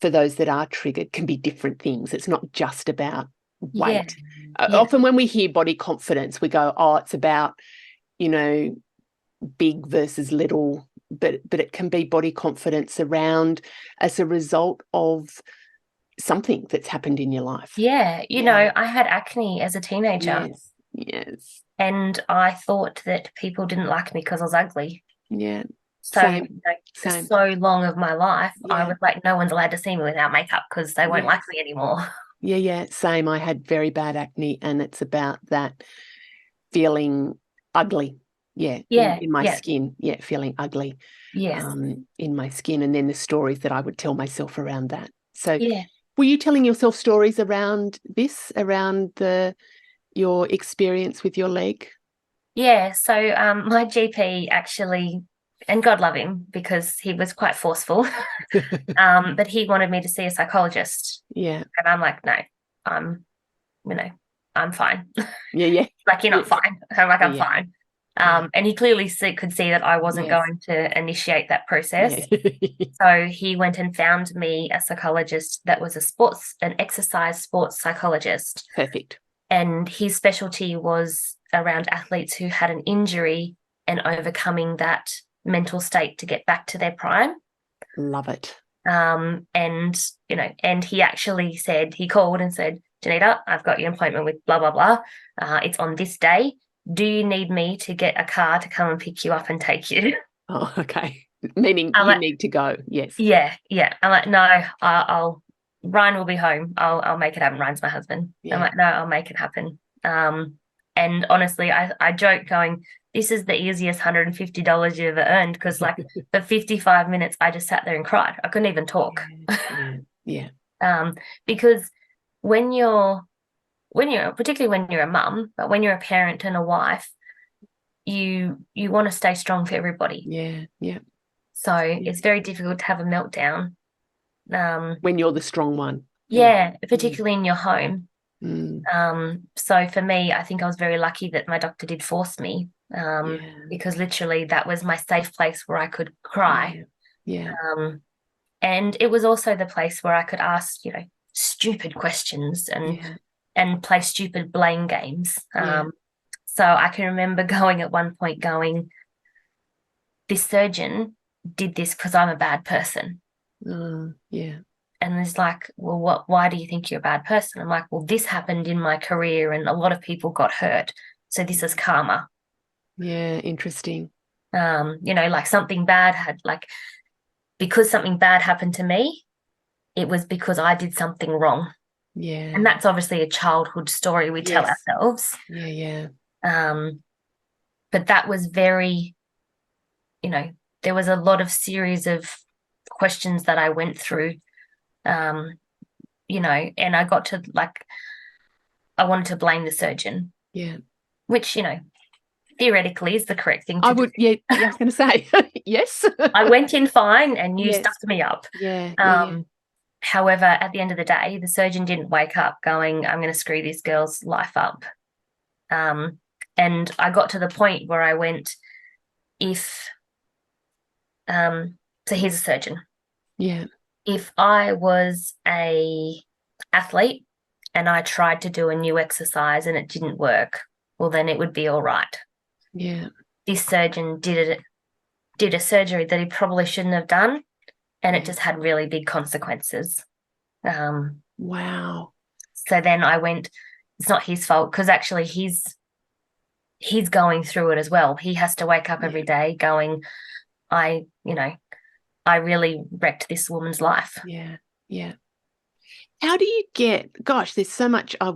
[SPEAKER 1] for those that are triggered can be different things. It's not just about weight. Often when we hear body confidence, we go, oh, it's about, big versus little, but it can be body confidence around as a result of something that's happened in your life.
[SPEAKER 2] Yeah. I had acne as a teenager.
[SPEAKER 1] Yes.
[SPEAKER 2] And I thought that people didn't like me because I was ugly.
[SPEAKER 1] Yeah.
[SPEAKER 2] So
[SPEAKER 1] Same.
[SPEAKER 2] for so long of my life, I was like, no one's allowed to see me without makeup because they won't like me anymore.
[SPEAKER 1] Yeah. Same. I had very bad acne, and it's about that feeling ugly. Yeah. In my skin. Yeah. Feeling ugly.
[SPEAKER 2] Yes.
[SPEAKER 1] In my skin. And then the stories that I would tell myself around that. So were you telling yourself stories around this, around your experience with your leg?
[SPEAKER 2] Yeah. So my GP actually, and God love him because he was quite forceful, but he wanted me to see a psychologist.
[SPEAKER 1] Yeah.
[SPEAKER 2] And I'm like, no, I'm fine.
[SPEAKER 1] Yeah.
[SPEAKER 2] Like, you're not fine. I'm like, I'm fine. And he clearly could see that I wasn't going to initiate that process. So he went and found me a psychologist that was an exercise sports psychologist.
[SPEAKER 1] Perfect.
[SPEAKER 2] And his specialty was around athletes who had an injury and overcoming that mental state to get back to their prime.
[SPEAKER 1] Love it.
[SPEAKER 2] And he actually he called and said, Janita, I've got your appointment with blah, blah, blah. It's on this day. Do you need me to get a car to come and pick you up and take you?
[SPEAKER 1] Oh, okay. Meaning you need to go. Yes.
[SPEAKER 2] Yeah. I'm like, no, Ryan will be home. I'll make it happen. Ryan's my husband. Yeah. I'm like, no, I'll make it happen. And honestly, I joke going, this is the easiest $150 you ever earned, because like for 55 minutes, I just sat there and cried. I couldn't even talk.
[SPEAKER 1] Yeah.
[SPEAKER 2] Because when you're particularly when you're a mum, but when you're a parent and a wife, you want to stay strong for everybody.
[SPEAKER 1] Yeah.
[SPEAKER 2] So it's very difficult to have a meltdown.
[SPEAKER 1] When you're the strong one.
[SPEAKER 2] Yeah, particularly in your home.
[SPEAKER 1] Mm.
[SPEAKER 2] So for me, I think I was very lucky that my doctor did force me, because literally that was my safe place where I could cry.
[SPEAKER 1] Yeah.
[SPEAKER 2] And it was also the place where I could ask, stupid questions and play stupid blame games. So I can remember at one point going, this surgeon did this because I'm a bad person.
[SPEAKER 1] Yeah.
[SPEAKER 2] And it's like, well, why do you think you're a bad person? I'm like, well, this happened in my career and a lot of people got hurt. So this is karma.
[SPEAKER 1] Yeah, interesting.
[SPEAKER 2] Like something bad because something bad happened to me, it was because I did something wrong.
[SPEAKER 1] Yeah.
[SPEAKER 2] And that's obviously a childhood story we tell ourselves.
[SPEAKER 1] Yeah.
[SPEAKER 2] But that was very, there was a lot of series of questions that I went through you know, and I got to I wanted to blame the surgeon.
[SPEAKER 1] Yeah.
[SPEAKER 2] Which, you know, theoretically is the correct thing
[SPEAKER 1] I
[SPEAKER 2] to do.
[SPEAKER 1] would, yeah, I was going to say, yes.
[SPEAKER 2] I went in fine and you
[SPEAKER 1] Yes.
[SPEAKER 2] stuffed me up.
[SPEAKER 1] Yeah, yeah.
[SPEAKER 2] However, at the end of the day, the surgeon didn't wake up going, I'm going to screw this girl's life up. And I got to the point where I went, so here's a surgeon.
[SPEAKER 1] Yeah.
[SPEAKER 2] If I was a athlete and I tried to do a new exercise and it didn't work, well, then it would be all right.
[SPEAKER 1] Yeah.
[SPEAKER 2] This surgeon did a surgery that he probably shouldn't have done, and it just had really big consequences.
[SPEAKER 1] Wow.
[SPEAKER 2] So then I went, it's not his fault, because actually he's going through it as well. He has to wake up every day going, I really wrecked this woman's life.
[SPEAKER 1] Yeah. Yeah. How do you gosh, there's so much I'm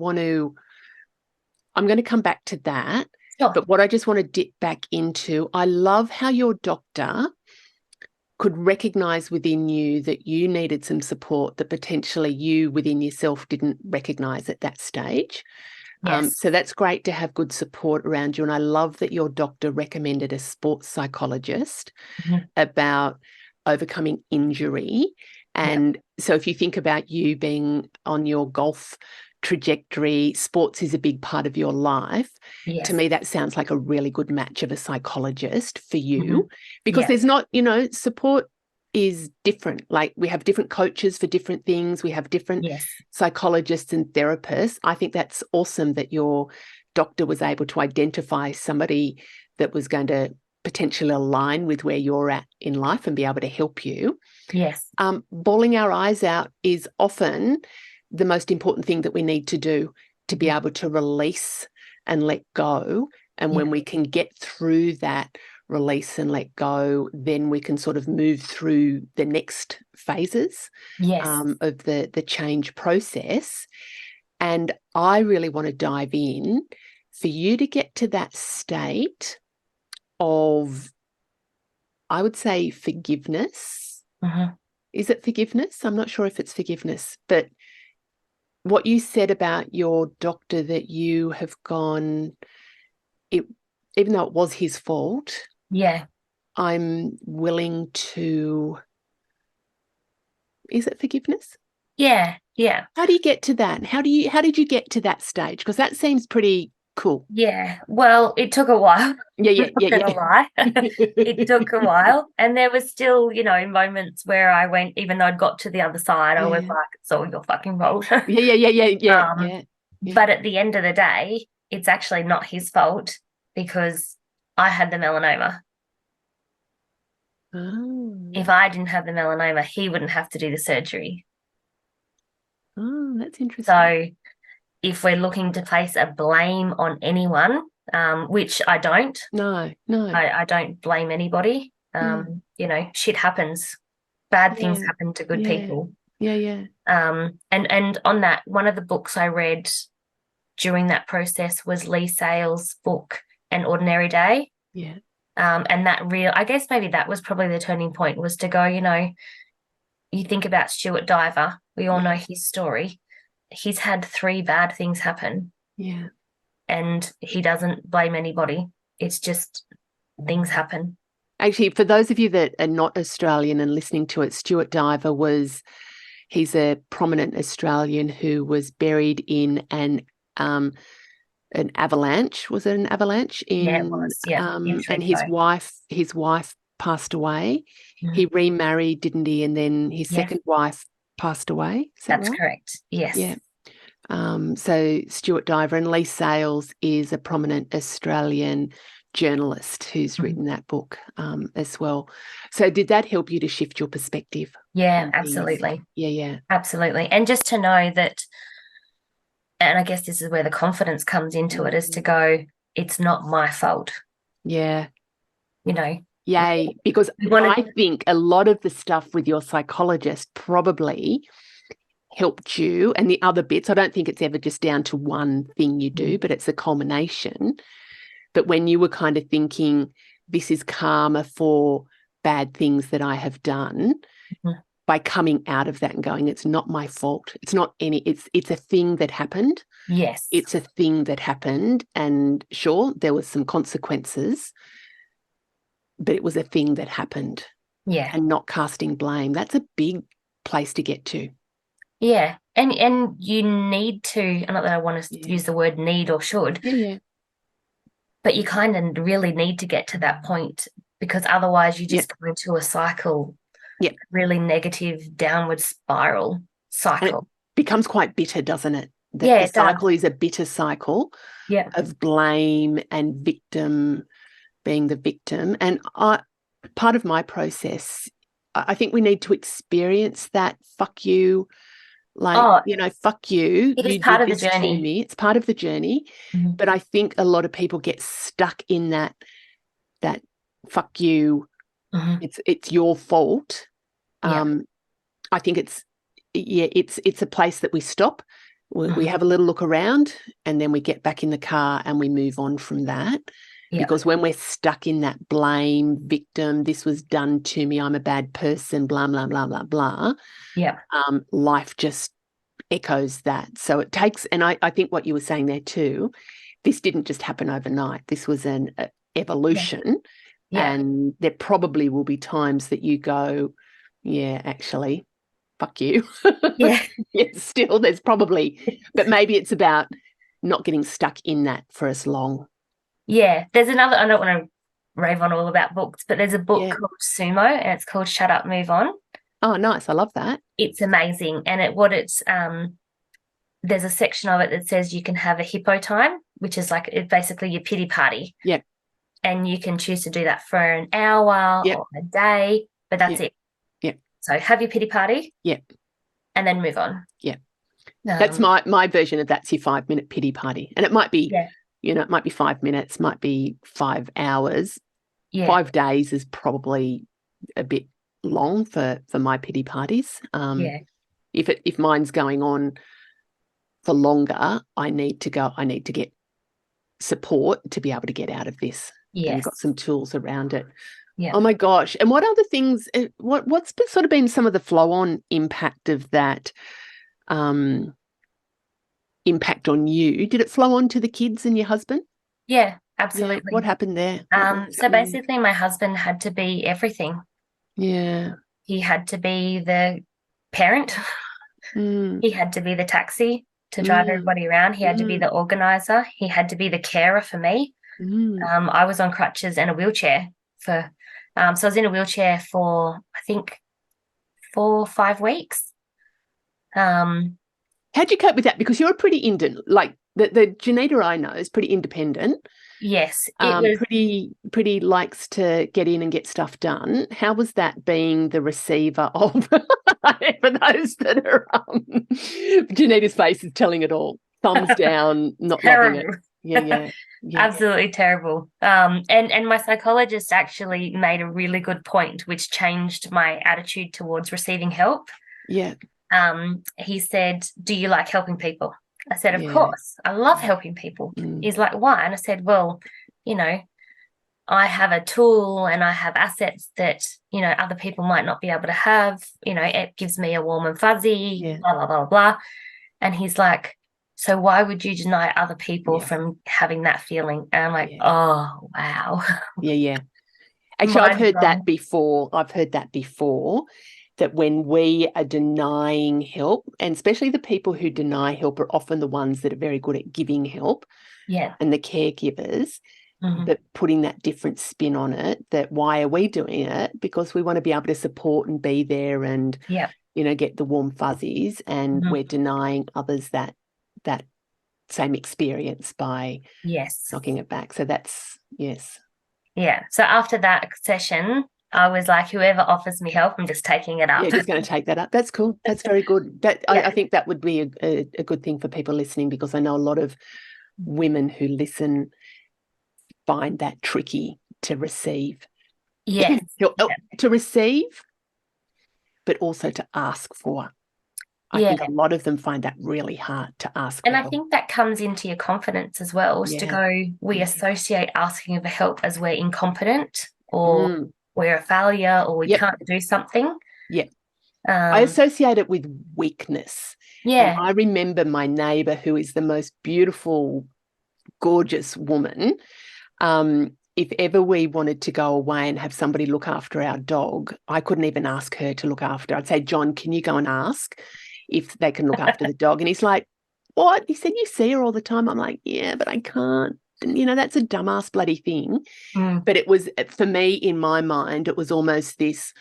[SPEAKER 1] going to come back to that.
[SPEAKER 2] Sure.
[SPEAKER 1] But what I just want to dip back into, I love how your doctor could recognize within you that you needed some support that potentially you within yourself didn't recognize at that stage.
[SPEAKER 2] Yes.
[SPEAKER 1] So that's great to have good support around you. And I love that your doctor recommended a sports psychologist about overcoming injury. And so if you think about you being on your golf trajectory, sports is a big part of your life.
[SPEAKER 2] Yes.
[SPEAKER 1] To me, that sounds like a really good match of a psychologist for you, because there's not, support is different. Like, we have different coaches for different things. We have different psychologists and therapists. I think that's awesome that your doctor was able to identify somebody that was going to potentially align with where you're at in life and be able to help you.
[SPEAKER 2] Yes.
[SPEAKER 1] Bawling our eyes out is often the most important thing that we need to do to be able to release and let go. And when we can get through that release and let go, then we can sort of move through the next phases of the change process. And I really want to dive in for you to get to that state of, I would say, forgiveness. Is it forgiveness? I'm not sure if it's forgiveness, but what you said about your doctor, that you have gone, even though it was his fault, I'm willing to, is it forgiveness?
[SPEAKER 2] Yeah.
[SPEAKER 1] How do you get to that? How did you get to that stage? Because that seems pretty cool.
[SPEAKER 2] Yeah. Well, it took a while.
[SPEAKER 1] Yeah.
[SPEAKER 2] Lie. It took a while. And there was still, moments where I went, even though I'd got to the other side, I was like, it's all your fucking fault.
[SPEAKER 1] Yeah.
[SPEAKER 2] But at the end of the day, it's actually not his fault, because I had the melanoma.
[SPEAKER 1] Oh.
[SPEAKER 2] If I didn't have the melanoma, he wouldn't have to do the surgery.
[SPEAKER 1] Oh, that's interesting.
[SPEAKER 2] So if we're looking to place a blame on anyone, which I don't.
[SPEAKER 1] No.
[SPEAKER 2] I don't blame anybody. Shit happens. Bad things happen to good people.
[SPEAKER 1] Yeah.
[SPEAKER 2] And on that, one of the books I read during that process was Lee Sales' book, An Ordinary Day.
[SPEAKER 1] Yeah.
[SPEAKER 2] And I guess maybe that was probably the turning point, was to go, you think about Stuart Diver. We all know his story. He's had 3 bad things happen.
[SPEAKER 1] Yeah.
[SPEAKER 2] And he doesn't blame anybody. It's just things happen.
[SPEAKER 1] Actually, for those of you that are not Australian and listening to it, Stuart Diver he's a prominent Australian who was buried in an avalanche. Was it an avalanche?
[SPEAKER 2] It was. Yeah.
[SPEAKER 1] And his wife passed away. He remarried, didn't he? And then his second wife passed away.
[SPEAKER 2] That's
[SPEAKER 1] right?
[SPEAKER 2] correct. Yes.
[SPEAKER 1] Yeah. So Stuart Diver, and Lee Sales is a prominent Australian journalist who's written that book as well. So did that help you to shift your perspective?
[SPEAKER 2] Yeah, absolutely.
[SPEAKER 1] Yeah.
[SPEAKER 2] Absolutely. And just to know that, and I guess this is where the confidence comes into it, is to go, it's not my fault.
[SPEAKER 1] Yeah.
[SPEAKER 2] Yay.
[SPEAKER 1] Because I think a lot of the stuff with your psychologist probably helped you, and the other bits, I don't think it's ever just down to one thing you do, but it's a culmination. But when you were kind of thinking, this is karma for bad things that I have done, by coming out of that and going, it's not my fault. It's not it's a thing that happened.
[SPEAKER 2] Yes.
[SPEAKER 1] It's a thing that happened. And sure, there was some consequences, but it was a thing that happened.
[SPEAKER 2] Yeah.
[SPEAKER 1] And not casting blame. That's a big place to get to.
[SPEAKER 2] Yeah. And you need to, not that I want to use the word need or should, but you kind of really need to get to that point, because otherwise you just go into a cycle, really negative downward spiral cycle.
[SPEAKER 1] And it becomes quite bitter, doesn't it?
[SPEAKER 2] The
[SPEAKER 1] cycle is a bitter cycle of blame and being the victim. And part of my process, I think we need to experience that fuck you, fuck you.
[SPEAKER 2] It is part of the journey.
[SPEAKER 1] To me. It's part of the journey.
[SPEAKER 2] Mm-hmm.
[SPEAKER 1] But I think a lot of people get stuck in that fuck you. Mm-hmm. It's your fault. I think it's a place that we stop. We have a little look around, and then we get back in the car and we move on from that. Because when we're stuck in that blame, victim, this was done to me, I'm a bad person, blah, blah, blah, blah, blah. Life just echoes that. So it takes, and I think what you were saying there too, this didn't just happen overnight. This was an evolution. And there probably will be times that you go, actually, fuck you. Still, there's probably, but maybe it's about not getting stuck in that for as long.
[SPEAKER 2] Yeah, there's another, I don't want to rave on all about books, but there's a book called Sumo, and it's called Shut Up, Move On.
[SPEAKER 1] Oh, nice. I love that.
[SPEAKER 2] It's amazing. And there's a section of it that says you can have a hippo time, which is basically your pity party.
[SPEAKER 1] Yeah.
[SPEAKER 2] And you can choose to do that for an hour or a day, but that's it.
[SPEAKER 1] Yeah.
[SPEAKER 2] So have your pity party.
[SPEAKER 1] Yeah.
[SPEAKER 2] And then move on.
[SPEAKER 1] Yeah. That's my version of that's your 5-minute pity party. And it might be, it might be 5 minutes, might be 5 hours. 5 days is probably a bit long for my pity parties. If mine's going on for longer, I need to get support to be able to get out of this.
[SPEAKER 2] Yes.
[SPEAKER 1] And I've got some tools around it.
[SPEAKER 2] Yeah.
[SPEAKER 1] Oh my gosh. And what other things, what's sort of been some of the flow-on impact of that impact on you? Did it flow on to the kids and your husband?
[SPEAKER 2] Yeah, absolutely.
[SPEAKER 1] What happened there?
[SPEAKER 2] So basically my husband had to be everything.
[SPEAKER 1] Yeah.
[SPEAKER 2] He had to be the parent. He had to be the taxi to drive everybody around. He had to be the organizer. He had to be the carer for me. I was on crutches and a wheelchair so I was in a wheelchair for, I think, 4 or 5 weeks.
[SPEAKER 1] How'd you cope with that? Because you're a pretty independent, like the Janita I know is pretty independent.
[SPEAKER 2] Yes.
[SPEAKER 1] Pretty likes to get in and get stuff done. How was that being the receiver of, for those that are, Janita's face is telling it all. Thumbs down, not loving it. Yeah.
[SPEAKER 2] Absolutely terrible. And my psychologist actually made a really good point, which changed my attitude towards receiving help.
[SPEAKER 1] Yeah.
[SPEAKER 2] He said, do you like helping people? I said, of course, I love helping people. He's like, why? And I said, well, I have a tool and I have assets that, other people might not be able to have. It gives me a warm and fuzzy, blah, blah, blah, blah. And he's like, so why would you deny other people from having that feeling? And I'm like, oh, wow.
[SPEAKER 1] Yeah. Actually, I've heard that before, that when we are denying help, and especially the people who deny help are often the ones that are very good at giving help, and the caregivers, but putting that different spin on it, that why are we doing it? Because we want to be able to support and be there and, get the warm fuzzies, and we're denying others that same experience by knocking it back. So that's,
[SPEAKER 2] Yeah. So after that session, I was like, whoever offers me help, I'm just taking it up.
[SPEAKER 1] Yeah, just going to take that up. That's cool. That's very good. I think that would be a good thing for people listening, because I know a lot of women who listen find that tricky to receive.
[SPEAKER 2] Yes.
[SPEAKER 1] To receive, but also to ask for. I think a lot of them find that really hard to ask.
[SPEAKER 2] And I think that comes into your confidence as well, is to go, we associate asking for help as we're incompetent or we're a failure or we can't do something.
[SPEAKER 1] Yeah. I associate it with weakness. And
[SPEAKER 2] Yeah.
[SPEAKER 1] I remember my neighbour, who is the most beautiful, gorgeous woman. If ever we wanted to go away and have somebody look after our dog, I couldn't even ask her to look after. I'd say, John, can you go and ask if they can look after the dog? And he's like, what? He said, you see her all the time. I'm like, yeah, but I can't. And, that's a dumbass bloody thing.
[SPEAKER 2] Mm.
[SPEAKER 1] But it was, for me, in my mind, it was almost this,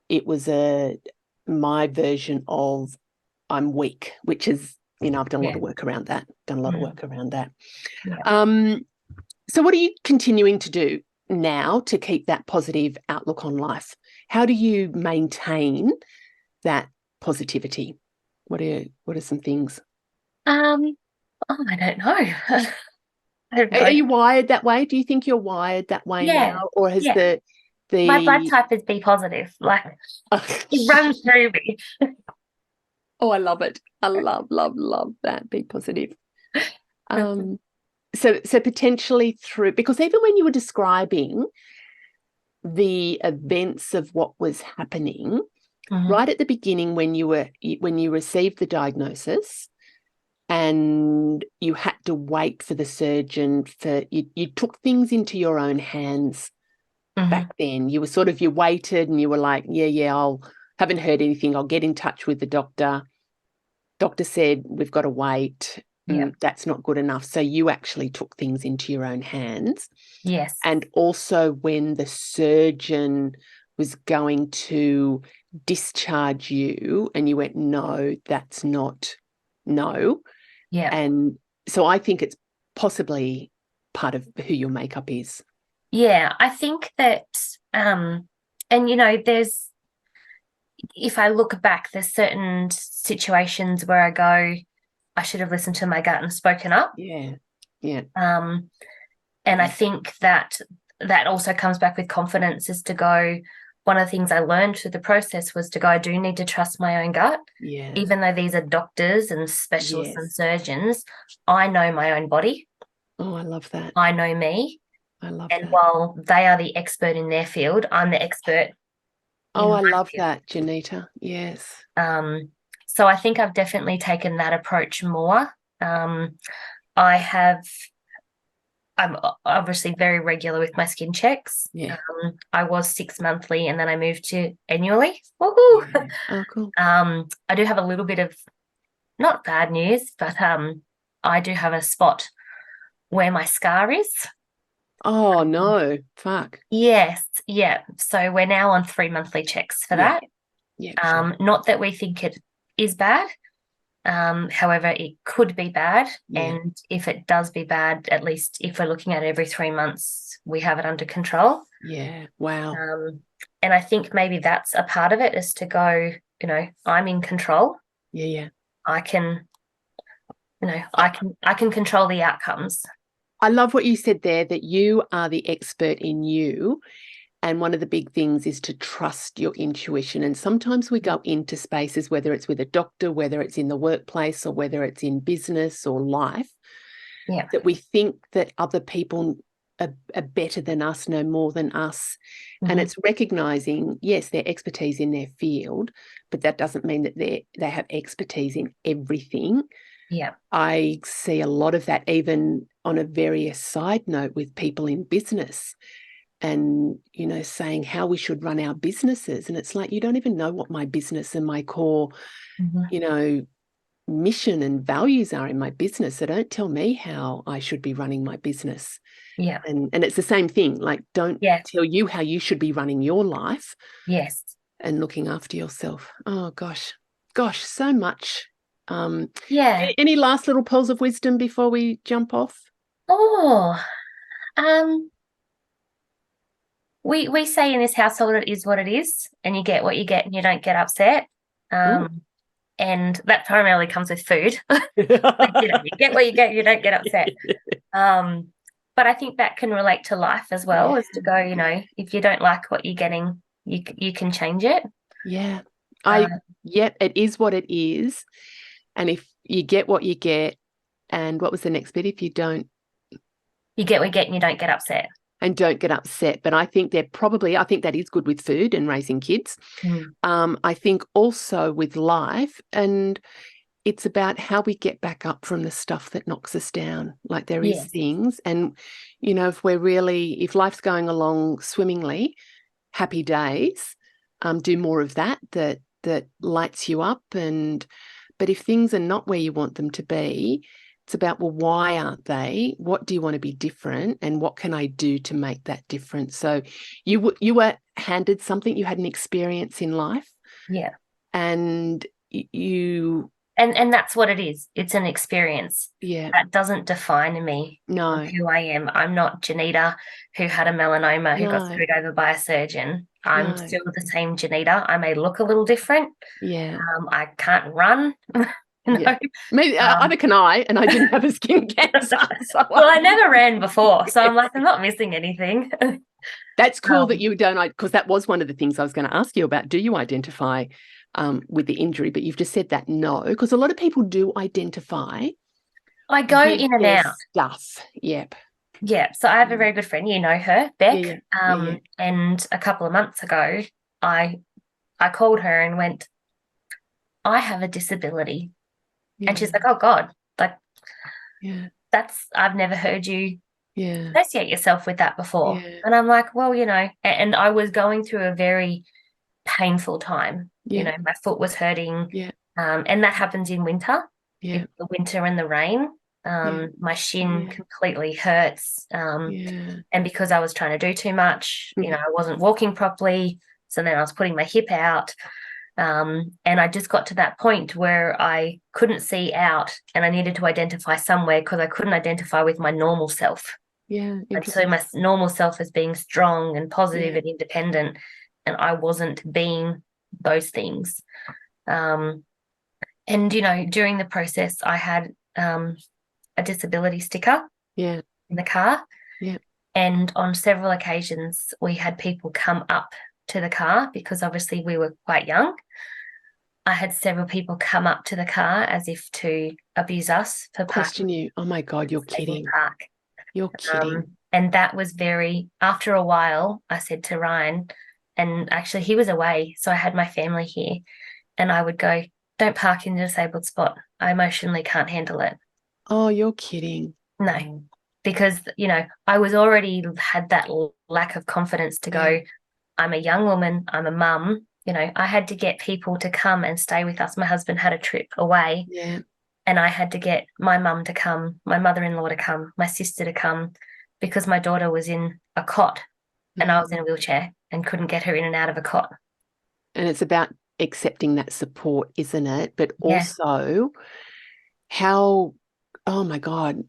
[SPEAKER 1] it was my version of I'm weak, which is, I've done a lot of work around that,
[SPEAKER 2] Yeah.
[SPEAKER 1] So what are you continuing to do now to keep that positive outlook on life? How do you maintain that positivity? What are some things?
[SPEAKER 2] Oh, I don't know.
[SPEAKER 1] Are you wired that way? Do you think you're wired that way now? Or has the
[SPEAKER 2] my blood type is B positive. Like it runs through me.
[SPEAKER 1] Oh, I love it. I love that. Be positive. So potentially through, because even when you were describing the events of what was happening, right at the beginning when you received the diagnosis and you had to wait for the surgeon, you took things into your own hands back then. You were you waited and you were like, I'll haven't heard anything. I'll get in touch with the doctor. Doctor said, we've got to wait.
[SPEAKER 2] Yeah.
[SPEAKER 1] That's not good enough. So you actually took things into your own hands.
[SPEAKER 2] Yes.
[SPEAKER 1] And also when the surgeon was going to discharge you and you went, no, that's not, no.
[SPEAKER 2] Yeah.
[SPEAKER 1] And so I think it's possibly part of who your makeup is.
[SPEAKER 2] Yeah, I think that, and there's, if I look back, there's certain situations where I go, I should have listened to my gut and spoken up.
[SPEAKER 1] Yeah.
[SPEAKER 2] And I think that also comes back with confidence, is to go, one of the things I learned through the process was to go, I do need to trust my own gut.
[SPEAKER 1] Yeah.
[SPEAKER 2] Even though these are doctors and specialists and surgeons, I know my own body.
[SPEAKER 1] Oh, I love that.
[SPEAKER 2] I know me.
[SPEAKER 1] I love
[SPEAKER 2] that. And
[SPEAKER 1] that.
[SPEAKER 2] while they are the expert in their field, I'm the expert.
[SPEAKER 1] Oh, I love that, Janita. Yes.
[SPEAKER 2] So I think I've definitely taken that approach more. I'm obviously very regular with my skin checks.
[SPEAKER 1] Yeah.
[SPEAKER 2] I was 6 monthly and then I moved to annually. Woohoo!
[SPEAKER 1] Yeah. Oh, cool.
[SPEAKER 2] I do have a little bit of, not bad news, but I do have a spot where my scar is.
[SPEAKER 1] Oh, no. Fuck.
[SPEAKER 2] Yes. Yeah. So we're now on 3 monthly checks for that.
[SPEAKER 1] Yeah. Sure.
[SPEAKER 2] Not that we think it is bad. However, it could be bad.
[SPEAKER 1] Yeah.
[SPEAKER 2] And if it does be bad, at least if we're looking at it every 3 months, we have it under control.
[SPEAKER 1] Yeah. Wow.
[SPEAKER 2] And I think maybe that's a part of it, is to go, I'm in control.
[SPEAKER 1] Yeah.
[SPEAKER 2] I can control the outcomes.
[SPEAKER 1] I love what you said there, that you are the expert in you. And one of the big things is to trust your intuition. And sometimes we go into spaces, whether it's with a doctor, whether it's in the workplace, or whether it's in business or life, that we think that other people are better than us, know more than us. And it's recognizing, yes, their expertise in their field, but that doesn't mean that they have expertise in everything.
[SPEAKER 2] Yeah.
[SPEAKER 1] I see a lot of that even on a very side note with people in business. And, saying how we should run our businesses. And it's like, you don't even know what my business and my core, mission and values are in my business. So don't tell me how I should be running my business.
[SPEAKER 2] Yeah.
[SPEAKER 1] And it's the same thing. Like, don't tell you how you should be running your life.
[SPEAKER 2] Yes.
[SPEAKER 1] And looking after yourself. Oh, gosh, so much. Any last little pearls of wisdom before we jump off?
[SPEAKER 2] We say in this household, it is what it is, and you get what you get and you don't get upset. And that primarily comes with food. You get what you get, you don't get upset. But I think that can relate to life as well, is to go, if you don't like what you're getting, you can change it.
[SPEAKER 1] Yeah. It is what it is. And if you get what you get, and what was the next bit? If you don't,
[SPEAKER 2] you get what you get and you don't get upset.
[SPEAKER 1] and don't get upset. But I think I think that is good with food and raising kids. I think also with life, and it's about how we get back up from the stuff that knocks us down. Like there is things, and if life's going along swimmingly, happy days, do more of that lights you up. But if things are not where you want them to be, it's about, well, why aren't they? What do you want to be different? And what can I do to make that difference? So you were handed something, you had an experience in life.
[SPEAKER 2] Yeah.
[SPEAKER 1] And you...
[SPEAKER 2] And that's what it is. It's an experience.
[SPEAKER 1] Yeah.
[SPEAKER 2] That doesn't define me.
[SPEAKER 1] No.
[SPEAKER 2] Who I am. I'm not Janita who had a melanoma who got screwed over by a surgeon. I'm still the same Janita. I may look a little different.
[SPEAKER 1] Yeah.
[SPEAKER 2] I can't run.
[SPEAKER 1] Yeah. Maybe either can I, and I didn't have a skin cancer.
[SPEAKER 2] Well, I never ran before, so I'm like, I'm not missing anything.
[SPEAKER 1] That's cool that you don't, because that was one of the things I was going to ask you about. Do you identify with the injury? But you've just said that no, because a lot of people do identify.
[SPEAKER 2] I go in and out.
[SPEAKER 1] Stuff. Yep.
[SPEAKER 2] Yeah. So I have a very good friend, you know her, Beck. And a couple of months ago, I called her and went, I have a disability. Yeah. And she's like, oh God, like, I've never heard you associate yourself with that before. Yeah. And I'm like, well, and I was going through a very painful time. Yeah. My foot was hurting. Yeah. And that happens in winter. Yeah. The winter and the rain. My shin completely hurts. And because I was trying to do too much, I wasn't walking properly. So then I was putting my hip out. And I just got to that point where I couldn't see out and I needed to identify somewhere because I couldn't identify with my normal self. Yeah. And so my normal self as being strong and positive and independent, and I wasn't being those things. And, during the process, I had a disability sticker in the car. Yeah. And on several occasions, we had people come up to the car because obviously we were quite young. I had several people come up to the car as if to abuse us for
[SPEAKER 1] question you. Oh my God, you're kidding.
[SPEAKER 2] Park.
[SPEAKER 1] You're kidding.
[SPEAKER 2] And that was after a while, I said to Ryan, and actually he was away, so I had my family here, and I would go, don't park in the disabled spot. I emotionally can't handle it.
[SPEAKER 1] Oh, you're kidding.
[SPEAKER 2] No, because, I was already had that lack of confidence to go, I'm a young woman, I'm a mum, I had to get people to come and stay with us. My husband had a trip away and I had to get my mum to come, my mother-in-law to come, my sister to come, because my daughter was in a cot and I was in a wheelchair and couldn't get her in and out of a cot.
[SPEAKER 1] And it's about accepting that support, isn't it? But also how, oh my God,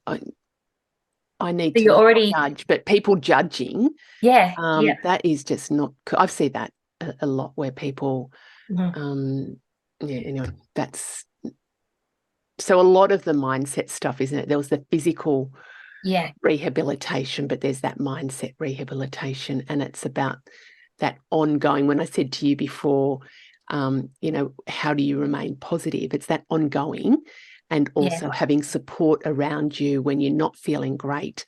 [SPEAKER 1] I need to already judge, but people judging, that is just not. I've seen that a lot where people, anyway, that's so a lot of the mindset stuff, isn't it? There was the physical rehabilitation, but there's that mindset rehabilitation, and it's about that ongoing. When I said to you before, how do you remain positive? It's that ongoing. And also having support around you when you're not feeling great.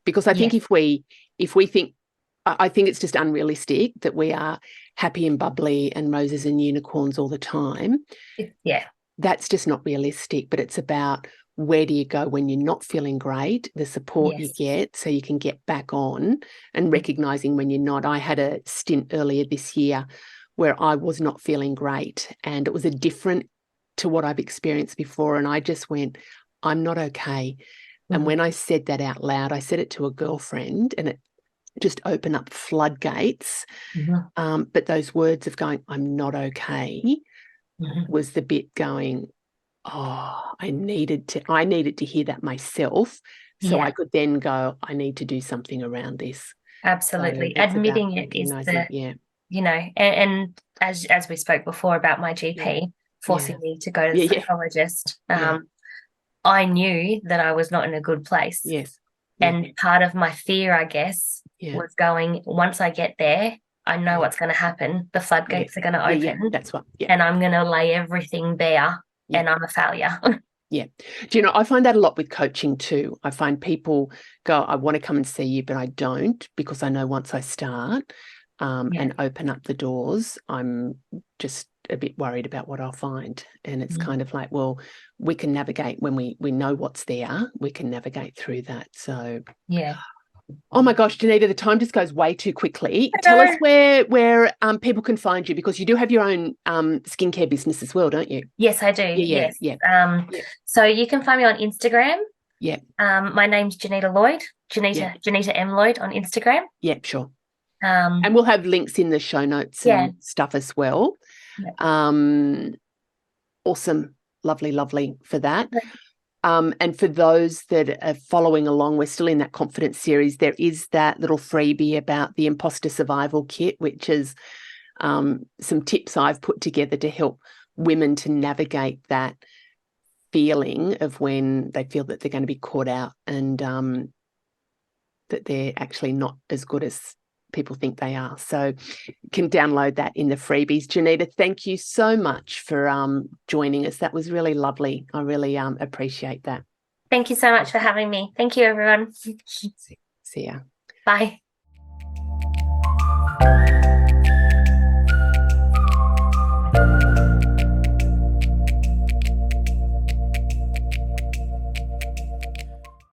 [SPEAKER 1] Because I think if we think, I think it's just unrealistic that we are happy and bubbly and roses and unicorns all the time.
[SPEAKER 2] Yeah.
[SPEAKER 1] That's just not realistic. But it's about, where do you go when you're not feeling great, the support you get so you can get back on, and recognizing when you're not. I had a stint earlier this year where I was not feeling great, and it was a different to what I've experienced before. And I just went, I'm not okay. And when I said that out loud, I said it to a girlfriend, and it just opened up floodgates. But those words of going, I'm not okay, was the bit going, oh, I needed to hear that myself. So I could then go, I need to do something around this.
[SPEAKER 2] Absolutely. So admitting it is and as we spoke before about my GP, forcing me to go to the psychologist. I knew that I was not in a good place. Yes. And part of my fear, I guess, was going, once I get there, I know what's going to happen. The floodgates are going to open.
[SPEAKER 1] That's what.
[SPEAKER 2] And I'm going to lay everything bare and I'm a failure.
[SPEAKER 1] Yeah. Do you know, I find that a lot with coaching too. I find people go, I want to come and see you, but I don't, because I know once I start and open up the doors, I'm just a bit worried about what I'll find. And it's kind of like, well, we can navigate when we know what's there, we can navigate through that. So
[SPEAKER 2] Yeah.
[SPEAKER 1] oh my gosh, Janita, the time just goes way too quickly.
[SPEAKER 2] I
[SPEAKER 1] Tell
[SPEAKER 2] know.
[SPEAKER 1] us where people can find you, because you do have your own skincare business as well, don't you?
[SPEAKER 2] Yes, I do.
[SPEAKER 1] Yeah.
[SPEAKER 2] So you can find me on Instagram.
[SPEAKER 1] Yeah.
[SPEAKER 2] My name's Janita Lloyd, Janita M. Lloyd on Instagram.
[SPEAKER 1] Yeah, sure.
[SPEAKER 2] And
[SPEAKER 1] we'll have links in the show notes and stuff as well. Yeah. Awesome. Lovely for that. And for those that are following along, we're still in that confidence series. There is that little freebie about the imposter survival kit, which is some tips I've put together to help women to navigate that feeling of when they feel that they're going to be caught out and that they're actually not as good as people think they are. So you can download that in the freebies. Janita, thank you so much for joining us. That was really lovely. I really appreciate that.
[SPEAKER 2] Thank you so much for having me. Thank you, everyone.
[SPEAKER 1] See ya.
[SPEAKER 2] Bye.